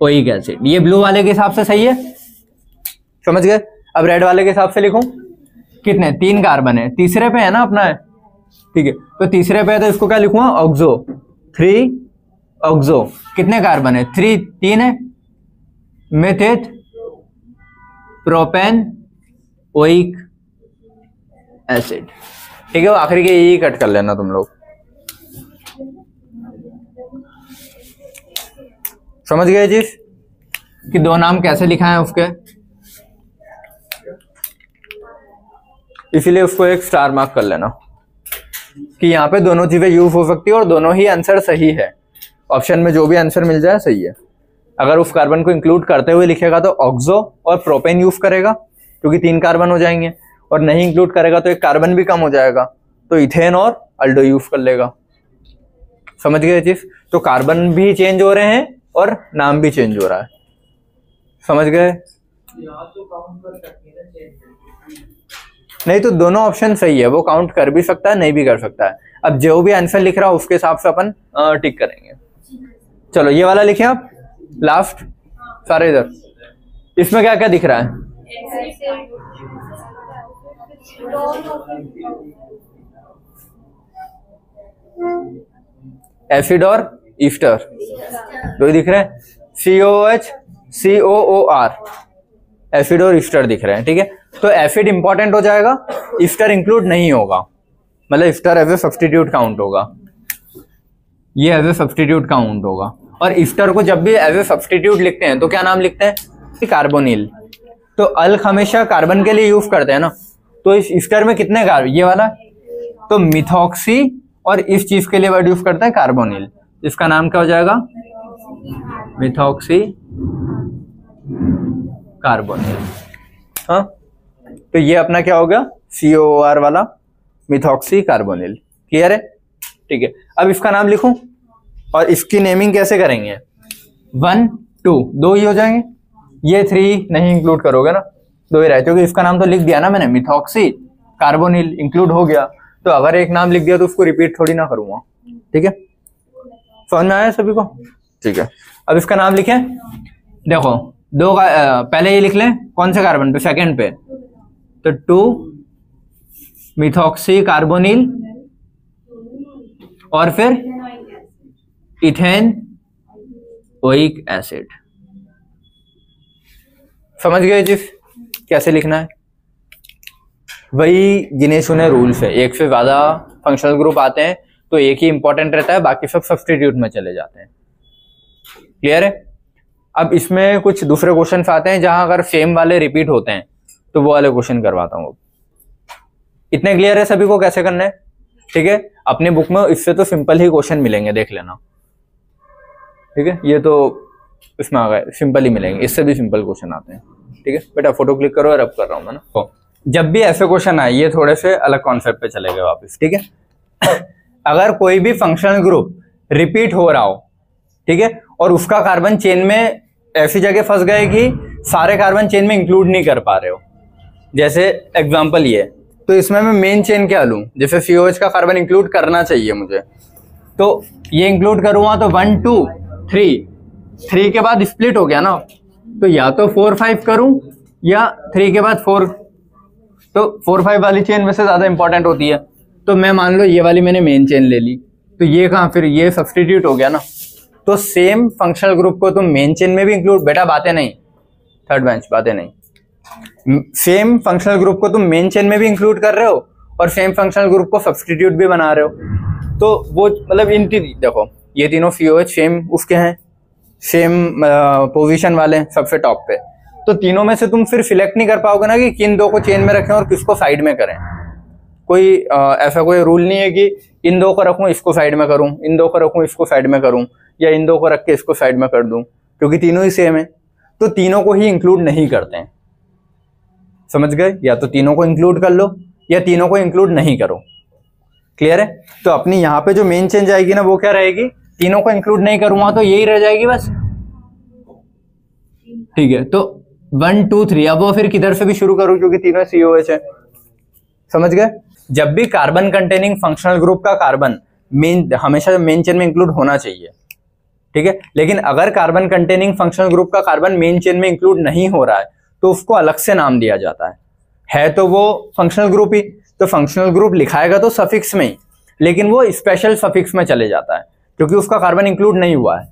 ओइक एसिड, ये ब्लू वाले के हिसाब से सही है, समझ गए। अब रेड वाले के हिसाब से लिखूं, कितने, 3 कार्बन है, तीसरे पे है ना अपना है, ठीक है। तो तीसरे पे है तो इसको क्या लिखूंगा, ऑक्सो, 3 ऑक्सो, कितने कार्बन है, 3 है, मेथेट प्रोपेन ओइक एसिड, ठीक है। वो आखिरी के यही कट कर लेना तुम लोग, समझ गए जी कि 2 नाम कैसे लिखा है उसके, इसीलिए उसको एक स्टार मार्क कर लेना कि यहाँ पे दोनों चीजें यूज हो सकती है और दोनों ही आंसर सही है, ऑप्शन में जो भी आंसर मिल जाए सही है। अगर उस कार्बन को इंक्लूड करते हुए लिखेगा तो ऑक्सो और प्रोपेन यूज करेगा क्योंकि 3 कार्बन हो जाएंगे, और नहीं इंक्लूड करेगा तो एक कार्बन भी कम हो जाएगा, तो इथेन और अल्डो यूज कर लेगा। समझ गए चीज? तो कार्बन भी चेंज हो रहे हैं और नाम भी चेंज हो रहा है। समझ गए? नहीं तो दोनों ऑप्शन सही है, वो काउंट कर भी सकता है नहीं भी कर सकता है। अब जो भी आंसर लिख रहा है उसके हिसाब से अपन टिक करेंगे। चलो ये वाला लिखे आप लास्ट सारे इधर। इसमें क्या क्या दिख रहा है? एसिड और ईस्टर दो ही दिख रहे हैं। COOH COOR एसिड और ईस्टर दिख रहे हैं। ठीक है, तो एसिड इंपॉर्टेंट हो जाएगा, ईस्टर इंक्लूड नहीं होगा, मतलब ester as a substitute count होगा, ये एज ए सब्स्टिट्यूट काउंट होगा। और ईस्टर को जब भी एज ए सब्स्टिट्यूट लिखते हैं तो क्या नाम लिखते हैं? कार्बोनिल। तो अल्क हमेशा कार्बन के लिए यूज करते हैं ना, तो इस ईस्टर में कितने कार्बन, ये वाला, तो मिथॉक्सी, और इस चीज के लिए वर्ड यूज करते हैं कार्बोनिल। इसका नाम क्या हो जाएगा? Methoxy carbonyl. हाँ, तो ये अपना क्या हो गया? COOR वाला मिथॉक्सी कार्बोनिल। क्लियर है? ठीक है, अब इसका नाम लिखूं और इसकी नेमिंग कैसे करेंगे? 1 2 दो ही हो जाएंगे, ये 3 नहीं इंक्लूड करोगे ना, दो ही रहे, क्योंकि इसका नाम तो लिख दिया ना मैंने, मिथॉक्सी कार्बोनिल इंक्लूड हो गया। तो अगर एक नाम लिख दिया तो उसको रिपीट थोड़ी ना करूंगा। ठीक है, समझ में आया सभी को? ठीक है, अब इसका नाम लिखें। देखो दो पहले ये लिख लें, कौन से कार्बन पे? सेकंड पे, तो 2 मिथॉक्सी कार्बोनिल और फिर इथेन ओइक एसिड। समझ गए जिस कैसे लिखना है? वही गिने चुने रूल्स है, एक से ज्यादा फंक्शनल ग्रुप आते हैं तो एक ही इंपॉर्टेंट रहता है, बाकी सब सब्स्टिट्यूट में चले जाते हैं। क्लियर है? अब इसमें कुछ दूसरे क्वेश्चन आते हैं जहां अगर सेम वाले रिपीट होते हैं तो वो वाले क्वेश्चन करवाता हूँ। इतने क्लियर है सभी को कैसे करना है? ठीक है, अपनी बुक में इससे तो सिंपल ही क्वेश्चन मिलेंगे, देख लेना। ठीक है, ये तो इसमें आ गए, सिंपल ही मिलेंगे, इससे भी सिंपल क्वेश्चन आते हैं। ठीक है बेटा, फोटो क्लिक करो और अब कर रहा हूँ मैं ना। तो जब भी ऐसे क्वेश्चन आए, ये थोड़े से अलग कॉन्सेप्ट पे चले गए वापस। ठीक है, अगर कोई भी फंक्शनल ग्रुप रिपीट हो रहा हो, ठीक है, और उसका कार्बन चेन में ऐसी जगह फंस गए कि सारे कार्बन चेन में इंक्लूड नहीं कर पा रहे हो, जैसे एग्जांपल ये, तो इसमें मैं मेन चेन क्या लूं? जैसे COH का कार्बन इंक्लूड करना चाहिए मुझे, तो ये इंक्लूड करूंगा तो 1 2 3 के बाद स्प्लिट हो गया ना, तो या तो 4 5 करूं या 3 के बाद 4, तो 4 5 वाली चेन वैसे ज्यादा इंपॉर्टेंट होती है, तो मैं मान लो ये वाली मैंने मेन चेन ले ली, तो ये कहाँ, फिर ये सब्स्टिट्यूट हो गया ना। तो सेम फंक्शनल ग्रुप को तुम मेन चेन में भी इंक्लूड, बेटा बातें नहीं, थर्ड बेंच बातें नहीं, सेम फंक्शनल ग्रुप को तुम मेन चेन में भी इंक्लूड कर रहे हो और सेम फंक्शनल ग्रुप को सब्स्टिट्यूट भी बना रहे हो, तो वो मतलब इन देखो ये तीनों COH सेम उसके हैं, सेम पोजीशन वाले सबसे टॉप पे, तो तीनों में से तुम फिर सिलेक्ट नहीं कर पाओगे ना कि किन दो को चेन में रखें और किसको साइड में करें। कोई ऐसा कोई रूल नहीं है कि इन दो को रखूं इसको साइड में करूं, इन दो को रखूं इसको साइड में करूं, या इन दो को रख के इसको साइड में कर दूं, क्योंकि तीनों ही सेम है, तो तीनों को ही इंक्लूड नहीं करते हैं। समझ गए? या तो तीनों को इंक्लूड कर लो या तीनों को इंक्लूड नहीं करो। क्लियर है? तो अपनी यहाँ पे जो मेन चेंज आएगी ना, वो क्या रहेगी? तीनों को इंक्लूड नहीं करूंगा तो यही रह जाएगी बस। ठीक है, तो 1 2 3, अब वो फिर किधर से भी शुरू करूं क्योंकि तीनों COH है। समझ गए? जब भी कार्बन कंटेनिंग फंक्शनल ग्रुप का कार्बन मेन, हमेशा मेन चेन में इंक्लूड होना चाहिए। ठीक है, लेकिन अगर कार्बन कंटेनिंग फंक्शनल ग्रुप का कार्बन मेन चेन में इंक्लूड नहीं हो रहा है तो उसको अलग से नाम दिया जाता है तो वो फंक्शनल ग्रुप ही, तो फंक्शनल ग्रुप लिखाएगा तो सफिक्स में ही, लेकिन वो स्पेशल सफिक्स में चले जाता है क्योंकि उसका कार्बन इंक्लूड नहीं हुआ है,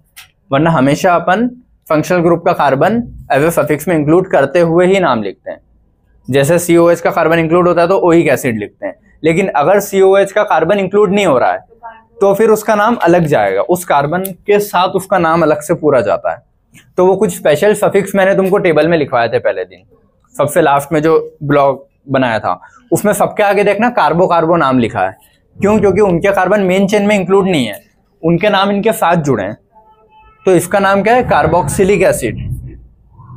वरना हमेशा अपन फंक्शनल ग्रुप का कार्बन एज ए सफिक्स में इंक्लूड करते हुए ही नाम लिखते हैं। जैसे COH का कार्बन इंक्लूड होता है तो ओइक एसिड लिखते हैं, लेकिन अगर COH का कार्बन इंक्लूड नहीं हो रहा है तो फिर उसका नाम अलग जाएगा, उस कार्बन के साथ उसका नाम अलग से पूरा जाता है। तो वो कुछ स्पेशल सफिक्स मैंने तुमको टेबल में लिखवाए थे पहले दिन, सबसे लास्ट में जो ब्लॉग बनाया था उसमें सबके आगे देखना कार्बो कार्बो नाम लिखा है। क्यों? क्योंकि उनके कार्बन मेन चेन में इंक्लूड नहीं है, उनके नाम इनके साथ जुड़े हैं, तो इसका नाम क्या है? Carboxylic acid.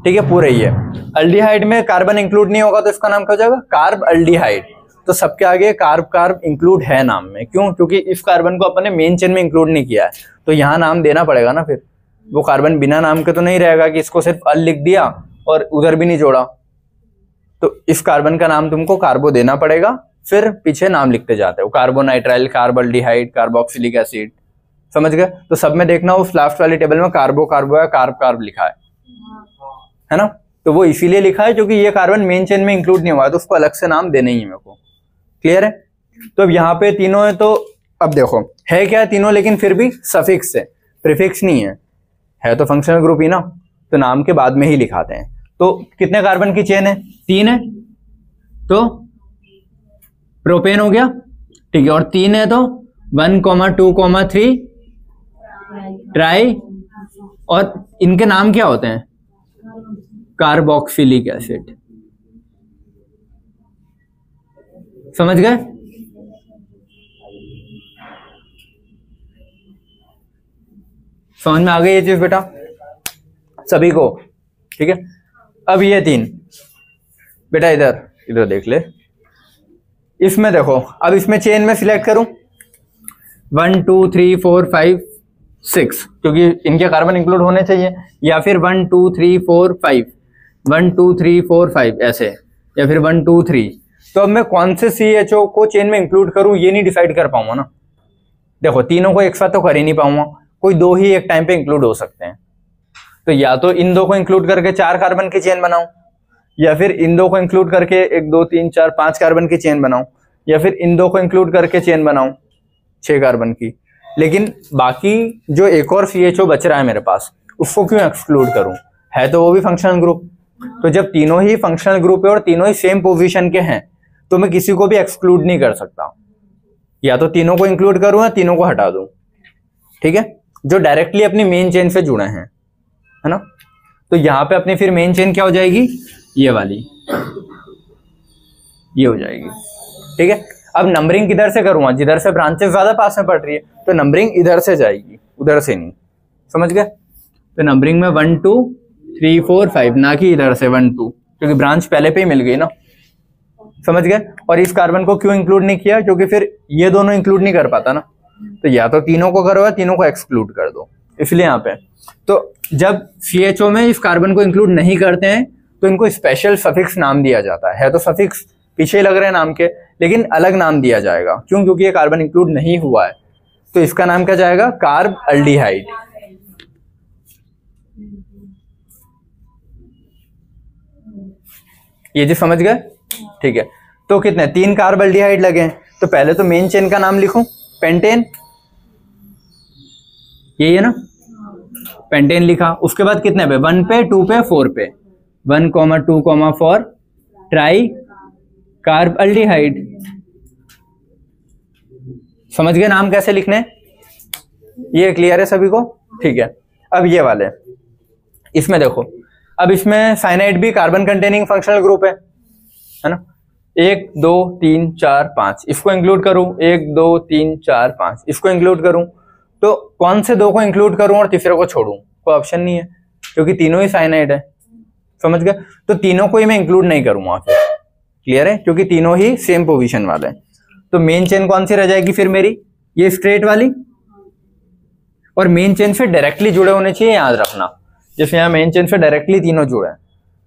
ठीक है, पूरे ही है। अल्डिहाइड में कार्बन इंक्लूड नहीं होगा तो इसका नाम क्या हो जाएगा? Carb aldehyde. तो सबके आगे कार्ब कार्ब इंक्लूड है नाम में। क्यों? क्योंकि इस कार्बन को अपन ने मेन चेन में इंक्लूड नहीं किया है, तो यहाँ नाम देना पड़ेगा ना। फिर वो कार्बन बिना नाम के तो नहीं रहेगा कि इसको सिर्फ अल लिख दिया और उधर भी नहीं जोड़ा। तो इस कार्बन का नाम तुमको कार्बो देना पड़ेगा, फिर पीछे नाम लिखते जाते हो, कार्बोनाइट्राइल, कार्बल्डिहाइड, कार्बोक्सिलिक एसिड। समझ गए? तो सब में देखना उस लास्ट वाली टेबल में कार्बो कार्बो या कार्ब कार्ब लिखा है ना। तो वो इसीलिए लिखा है क्योंकि ये कार्बन मेन चेन में इंक्लूड नहीं हुआ है, तो उसको अलग से नाम देना ही है मेरे को। क्लियर है? तो अब यहाँ पे तीनों है, तो अब देखो है क्या तीनों, लेकिन फिर भी सफिक्स है, प्रीफिक्स नहीं है तो फंक्शनल ग्रुप ही ना, तो नाम के बाद में ही लिखाते हैं। तो कितने कार्बन की चेन है? 3 है, तो प्रोपेन हो गया, ठीक है। और 3 है तो 1, 2, 3 ट्राई, और इनके नाम क्या होते हैं? Carboxylic acid. समझ गए? समझ में आ गई ये चीज बेटा सभी को? ठीक है। अब ये 3 बेटा इधर देख ले, इसमें देखो, अब इसमें चेन में सिलेक्ट करूं 1, 2, 3, 4, 5, 6, क्योंकि इनके कार्बन इंक्लूड होने चाहिए, या फिर 1, 2, 3, 4, 5, 1, 2, 3, 4, 5 ऐसे, या फिर 1, 2, 3। तो अब मैं कौन से CHO को चेन में इंक्लूड करूं ये नहीं डिसाइड कर पाऊंगा ना। देखो तीनों को एक साथ तो कर ही नहीं पाऊंगा, कोई 2 ही एक टाइम पे इंक्लूड हो सकते हैं। तो या तो इन 2 को इंक्लूड करके 4 कार्बन की चेन बनाऊं, या फिर इन 2 को इंक्लूड करके 1, 2, 3, 4, 5 कार्बन की चेन बनाऊं, या फिर इन 2 को इंक्लूड करके चेन बनाऊं 6 कार्बन की। लेकिन बाकी जो एक और CHO बच रहा है मेरे पास, उसको क्यों एक्सक्लूड करूं? है तो वो भी फंक्शनल ग्रुप। तो जब तीनों ही फंक्शनल ग्रुप है और तीनों ही सेम पोजीशन के हैं, तो मैं किसी को भी एक्सक्लूड नहीं कर सकता। या तो तीनों को इंक्लूड करूं या तीनों को हटा दूं, ठीक है, जो डायरेक्टली अपनी मेन चेन से जुड़े हैं, है ना। तो यहां पे अपनी फिर मेन चेन क्या हो जाएगी? ये वाली, ये हो जाएगी, ठीक है। अब नंबरिंग किधर से करूंगा? जिधर से ब्रांचेस ज्यादा पास में पड़ रही है, तो नंबरिंग इधर से जाएगी, उधर से नहीं। समझ गए? तो नंबरिंग में 1, 2, 3, 4, 5, ना कि इधर से 1, 2, क्योंकि ब्रांच पहले पे ही मिल गई ना। समझ गए? और इस कार्बन को क्यों इंक्लूड नहीं किया? क्योंकि फिर ये दोनों इंक्लूड नहीं कर पाता ना। तो या तो तीनों को करो या तीनों को एक्सक्लूड कर दो, इसलिए यहाँ पे। तो जब CHO में इस कार्बन को इंक्लूड नहीं करते हैं, तो इनको स्पेशल सफिक्स नाम दिया जाता है। तो सफिक्स पीछे ही लग रहे हैं नाम के, लेकिन अलग नाम दिया जाएगा। क्यों? क्योंकि ये कार्बन इंक्लूड नहीं हुआ है, तो इसका नाम क्या जाएगा? Carb aldehyde. ये जी समझ गए? ठीक है। तो कितने? 3 कार्ब अल्डिहाइड लगे हैं, तो पहले तो मेन चेन का नाम लिखूं, पेंटेन, यही है ना, पेंटेन लिखा। उसके बाद कितने पे? 1 पे, 2 पे, 4 पे, 1, 2, 4 ट्राई कार्ब अल्डिहाइड। समझ गए नाम कैसे लिखने? ये क्लियर है सभी को? ठीक है। अब ये वाले, इसमें देखो, अब इसमें साइनाइड भी कार्बन कंटेनिंग फंक्शनल ग्रुप है ना। 1, 2, 3, 4, 5 इसको इंक्लूड करूं, 1, 2, 3, 4, 5 इसको इंक्लूड करूं, तो कौन से 2 को इंक्लूड करूं और तीसरे को छोड़ूं? कोई ऑप्शन नहीं है, क्योंकि तीनों ही साइनाइड है। समझ गए? तो तीनों को ही मैं इंक्लूड नहीं करूंगा फिर। क्लियर है? क्योंकि तीनों ही सेम पोजीशन वाले हैं। तो मेन चेन कौन सी रह जाएगी फिर मेरी? ये स्ट्रेट वाली, और मेन चेन से डायरेक्टली जुड़े होने चाहिए, याद रखना। जैसे यहाँ मेन चेन से डायरेक्टली तीनों जुड़े हैं,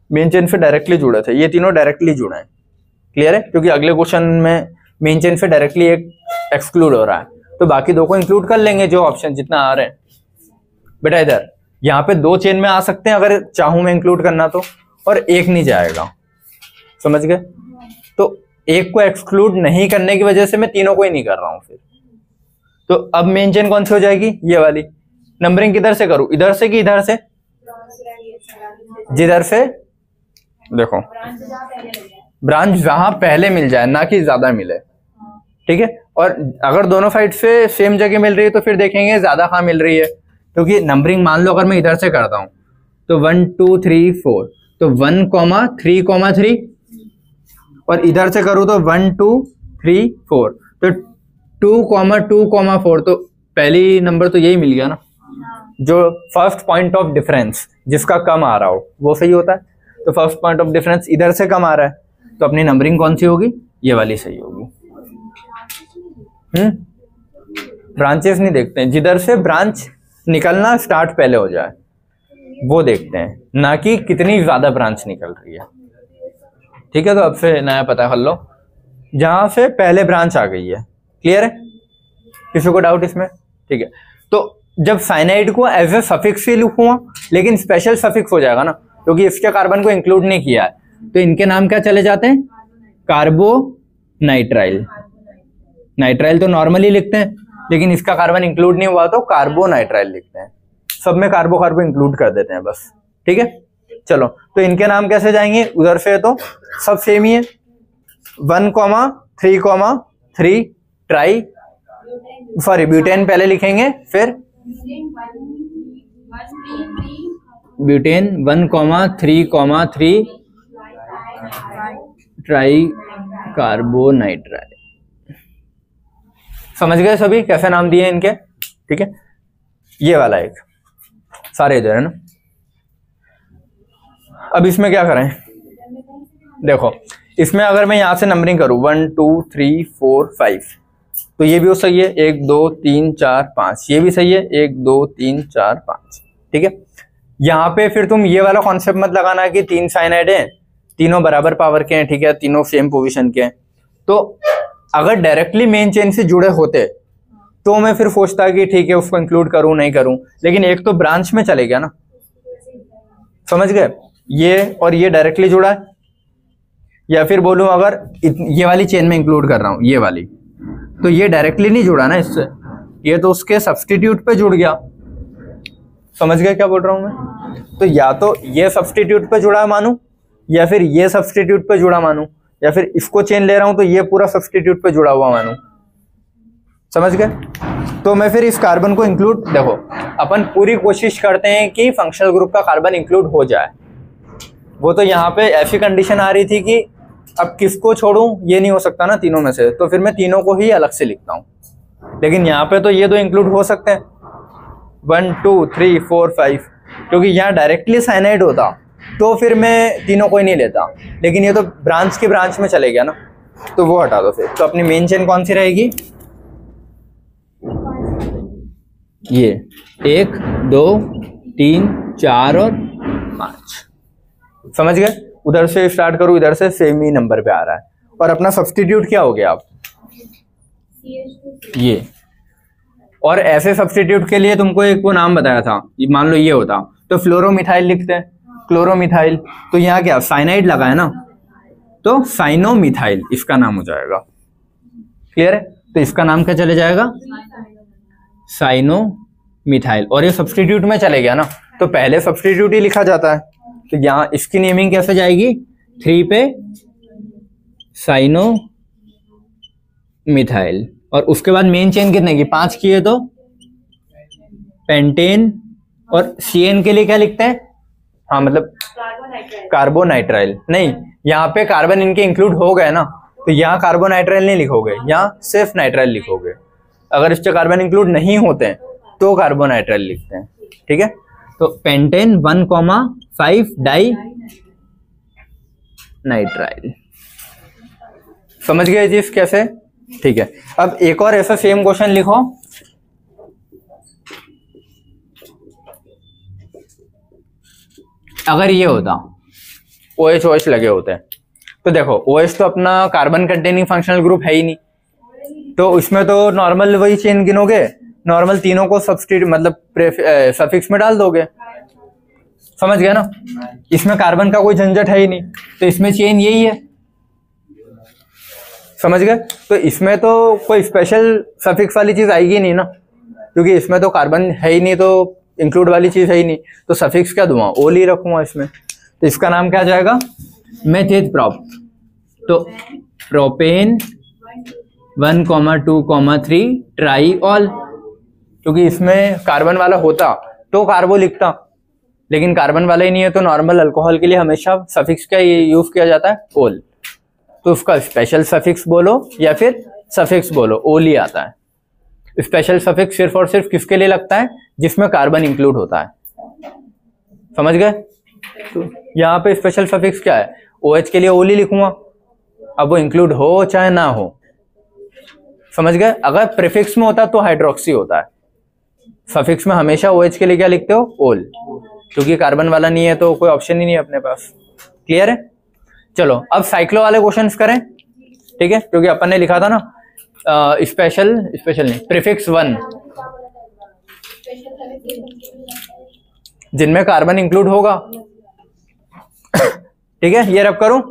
मेन चेन से डायरेक्टली जुड़े थे, ये तीनों डायरेक्टली जुड़े हैं। क्लियर है? क्योंकि अगले क्वेश्चन में मेन चेन से डायरेक्टली एक एक्सक्लूड हो रहा है, तो बाकी 2 को इंक्लूड कर लेंगे जो ऑप्शन जितना आ रहे हैं। बेटा इधर यहाँ पे 2 चेन में आ सकते हैं अगर चाहूं मैं इंक्लूड करना तो, और एक नहीं जाएगा। समझ गए? तो एक को एक्सक्लूड नहीं करने की वजह से मैं तीनों को ही नहीं कर रहा हूं फिर। तो अब मेन चेन कौन सी हो जाएगी? ये वाली। नंबरिंग किधर से करूं? इधर से कि इधर से? जिधर से देखो ब्रांच जहां पहले मिल जाए, ना कि ज्यादा मिले, ठीक है। और अगर दोनों साइड से सेम जगह मिल रही है तो फिर देखेंगे ज्यादा कहां मिल रही है, क्योंकि नंबरिंग मान लो अगर मैं इधर से करता हूं तो 1, 2, 3, 4, तो 1, 3, 3, और इधर से करूं तो 1, 2, 3, 4, तो 2, 2, 4, तो पहली नंबर तो यही मिल गया ना, जो फर्स्ट पॉइंट ऑफ डिफरेंस जिसका कम आ रहा हो वो सही होता है। तो फर्स्ट पॉइंट ऑफ डिफरेंस इधर से कम आ रहा है, तो अपनी नंबरिंग कौन सी होगी? ये वाली सही होगी। ब्रांचेस नहीं देखते हैं, जिधर से ब्रांच निकलना स्टार्ट पहले हो जाए वो देखते हैं, ना कि कितनी ज्यादा ब्रांच निकल रही है। ठीक है, तो अब से नया पता कर लो जहां से पहले ब्रांच आ गई है। क्लियर है? किसी को डाउट इसमें? ठीक है, तो जब साइनाइड को एज ए सफिक्स ही लिखूंगा, लेकिन स्पेशल सफिक्स हो जाएगा ना, क्योंकि इसके कार्बन को इंक्लूड नहीं किया है, तो इनके नाम क्या चले जाते हैं? कार्बोनाइट्राइल। नाइट्राइल तो नॉर्मली लिखते हैं, लेकिन इसका कार्बन इंक्लूड नहीं हुआ तो कार्बोनाइट्राइल लिखते हैं। सब में कार्बो कार्बो इंक्लूड कर देते हैं बस। ठीक है, चलो, तो इनके नाम कैसे जाएंगे? उधर से तो सब सेम ही है, 1,3,3 ट्राई, सॉरी ब्यूटेन पहले लिखेंगे, फिर ब्यूटेन 1,3,3 ट्राई कार्बोनाइट्राइल। समझ गए सभी कैसे नाम दिए इनके? ठीक है, ये वाला एक सारे इधर है ना। अब इसमें क्या करें? देखो, इसमें अगर मैं यहां से नंबरिंग करूं 1 2 3 4 5, तो ये भी हो सही है, 1 2 3 4 5, ये भी सही है, 1 2 3 4 5। ठीक है, यहाँ पे फिर तुम ये वाला कॉन्सेप्ट मत लगाना कि 3 साइनाइड हैं, तीनों बराबर पावर के हैं, ठीक है, तीनों सेम पोजीशन के हैं। तो अगर डायरेक्टली मेन चेन से जुड़े होते तो मैं फिर सोचता कि ठीक है उसको इंक्लूड करूं नहीं करूं, लेकिन एक तो ब्रांच में चले गया ना। समझ गए? ये और ये डायरेक्टली जुड़ा है, या फिर बोलूं अगर ये वाली चेन में इंक्लूड कर रहा हूं, ये वाली, तो ये डायरेक्टली नहीं जुड़ा ना इससे, ये तो उसके सब्स्टिट्यूट पे जुड़ गया। समझ गए क्या बोल रहा हूं मैं? तो या तो ये सब्स्टिट्यूट पे जुड़ा मानूं, या फिर ये सब्स्टिट्यूट पे जुड़ा मानूं, या फिर इसको चेन ले रहा हूं तो ये पूरा सब्स्टिट्यूट पे जुड़ा हुआ मानूं। समझ गए? तो मैं फिर इस कार्बन को इंक्लूड, देखो अपन पूरी कोशिश करते हैं कि फंक्शनल ग्रुप का कार्बन इंक्लूड हो जाए। वो तो यहाँ पे ऐसी कंडीशन आ रही थी कि अब किसको छोड़ूं, ये नहीं हो सकता ना तीनों में से, तो फिर मैं तीनों को ही अलग से लिखता हूँ। लेकिन यहाँ पे तो ये दो इंक्लूड हो सकते हैं, 1 2 3 4 5, क्योंकि यहाँ डायरेक्टली साइनाइड होता तो फिर मैं तीनों को ही नहीं लेता, लेकिन ये तो ब्रांच की ब्रांच में चले गया ना, तो वो हटा दो फिर। तो अपनी मेन चेन कौन सी रहेगी? ये 1 2 3 4 और 5। समझ गए? उधर से स्टार्ट करूं, इधर से सेम ही नंबर पे आ रहा है। और अपना सब्स्टिट्यूट क्या हो गया आप? ये। और ऐसे सब्स्टिट्यूट के लिए तुमको एक वो नाम बताया था, मान लो ये होता तो फ्लोरोमिथाइल लिखते हैं, क्लोरोमिथाइल। तो यहाँ क्या साइनाइड लगा है ना, तो साइनोमिथाइल इसका नाम हो जाएगा। क्लियर है? तो इसका नाम क्या चले जाएगा? साइनोमिथाइल। और ये सब्स्टिट्यूट में चले गया ना, तो पहले सब्स्टिट्यूट ही लिखा जाता है, तो यहाँ इसकी नेमिंग कैसे जाएगी? 3 पे साइनोमिथाइल, और उसके बाद मेन चेन कितने की? 5 की है, तो पेंटेन। और CN के लिए क्या लिखते हैं? हाँ मतलब कार्बोनाइट्राइल। नहीं, यहाँ पे कार्बन इनके इंक्लूड हो गए ना, तो यहाँ कार्बोनाइट्राइल नहीं लिखोगे, यहाँ सिर्फ नाइट्राइल लिखोगे। अगर इसके कार्बन इंक्लूड नहीं होते हैं तो कार्बोनाइट्राइल लिखते हैं। ठीक है, तो पेंटेन 1,5 डाई नाइट्राइल। समझ गए जी कैसे? ठीक है, अब एक और ऐसा सेम क्वेश्चन लिखो। अगर ये होता OH OH लगे होते हैं, तो देखो OH तो अपना कार्बन कंटेनिंग फंक्शनल ग्रुप है ही नहीं, तो इसमें तो नॉर्मल वही चेन गिनोगे, नॉर्मल तीनों को सब्स्टिट्यूट मतलब सफिक्स में डाल दोगे। समझ गया ना? इसमें कार्बन का कोई झंझट है ही नहीं, तो इसमें चेन यही है। समझ गए? तो इसमें तो कोई स्पेशल सफिक्स वाली चीज आएगी नहीं ना, क्योंकि इसमें तो कार्बन है ही नहीं, तो इंक्लूड वाली चीज है ही नहीं, तो सफिक्स क्या दूंगा? ओल ही रखूंगा इसमें। तो इसका नाम क्या जाएगा? मेथित प्रोप। तो प्रोपेन 1,2,3 ट्राई ऑल, क्योंकि इसमें कार्बन वाला होता तो कार्बो लिखता, लेकिन कार्बन वाला ही नहीं है, तो नॉर्मल अल्कोहल के लिए हमेशा सफिक्स का यूज किया जाता है? ओल। तो उसका स्पेशल सफिक्स बोलो या फिर सफिक्स बोलो, ओल ही आता है। स्पेशल सफिक्स सिर्फ और सिर्फ किसके लिए लगता है? जिसमें कार्बन इंक्लूड होता है। समझ गए? तो यहाँ पे स्पेशल सफिक्स क्या है? OH के लिए ओल ही लिखूंगा, अब वो इंक्लूड हो चाहे ना हो, समझ गए। अगर प्रीफिक्स में होता तो हाइड्रोक्सी होता है, सफिक्स में हमेशा OH के लिए क्या लिखते हो, ओल, क्योंकि कार्बन वाला नहीं है तो कोई ऑप्शन ही नहीं है अपने पास। क्लियर है। चलो अब साइक्लो वाले क्वेश्चंस करें, ठीक है, क्योंकि अपन ने लिखा था ना स्पेशल नहीं, प्रीफिक्स 1 जिनमें कार्बन इंक्लूड होगा। ठीक है, ये रब करूं।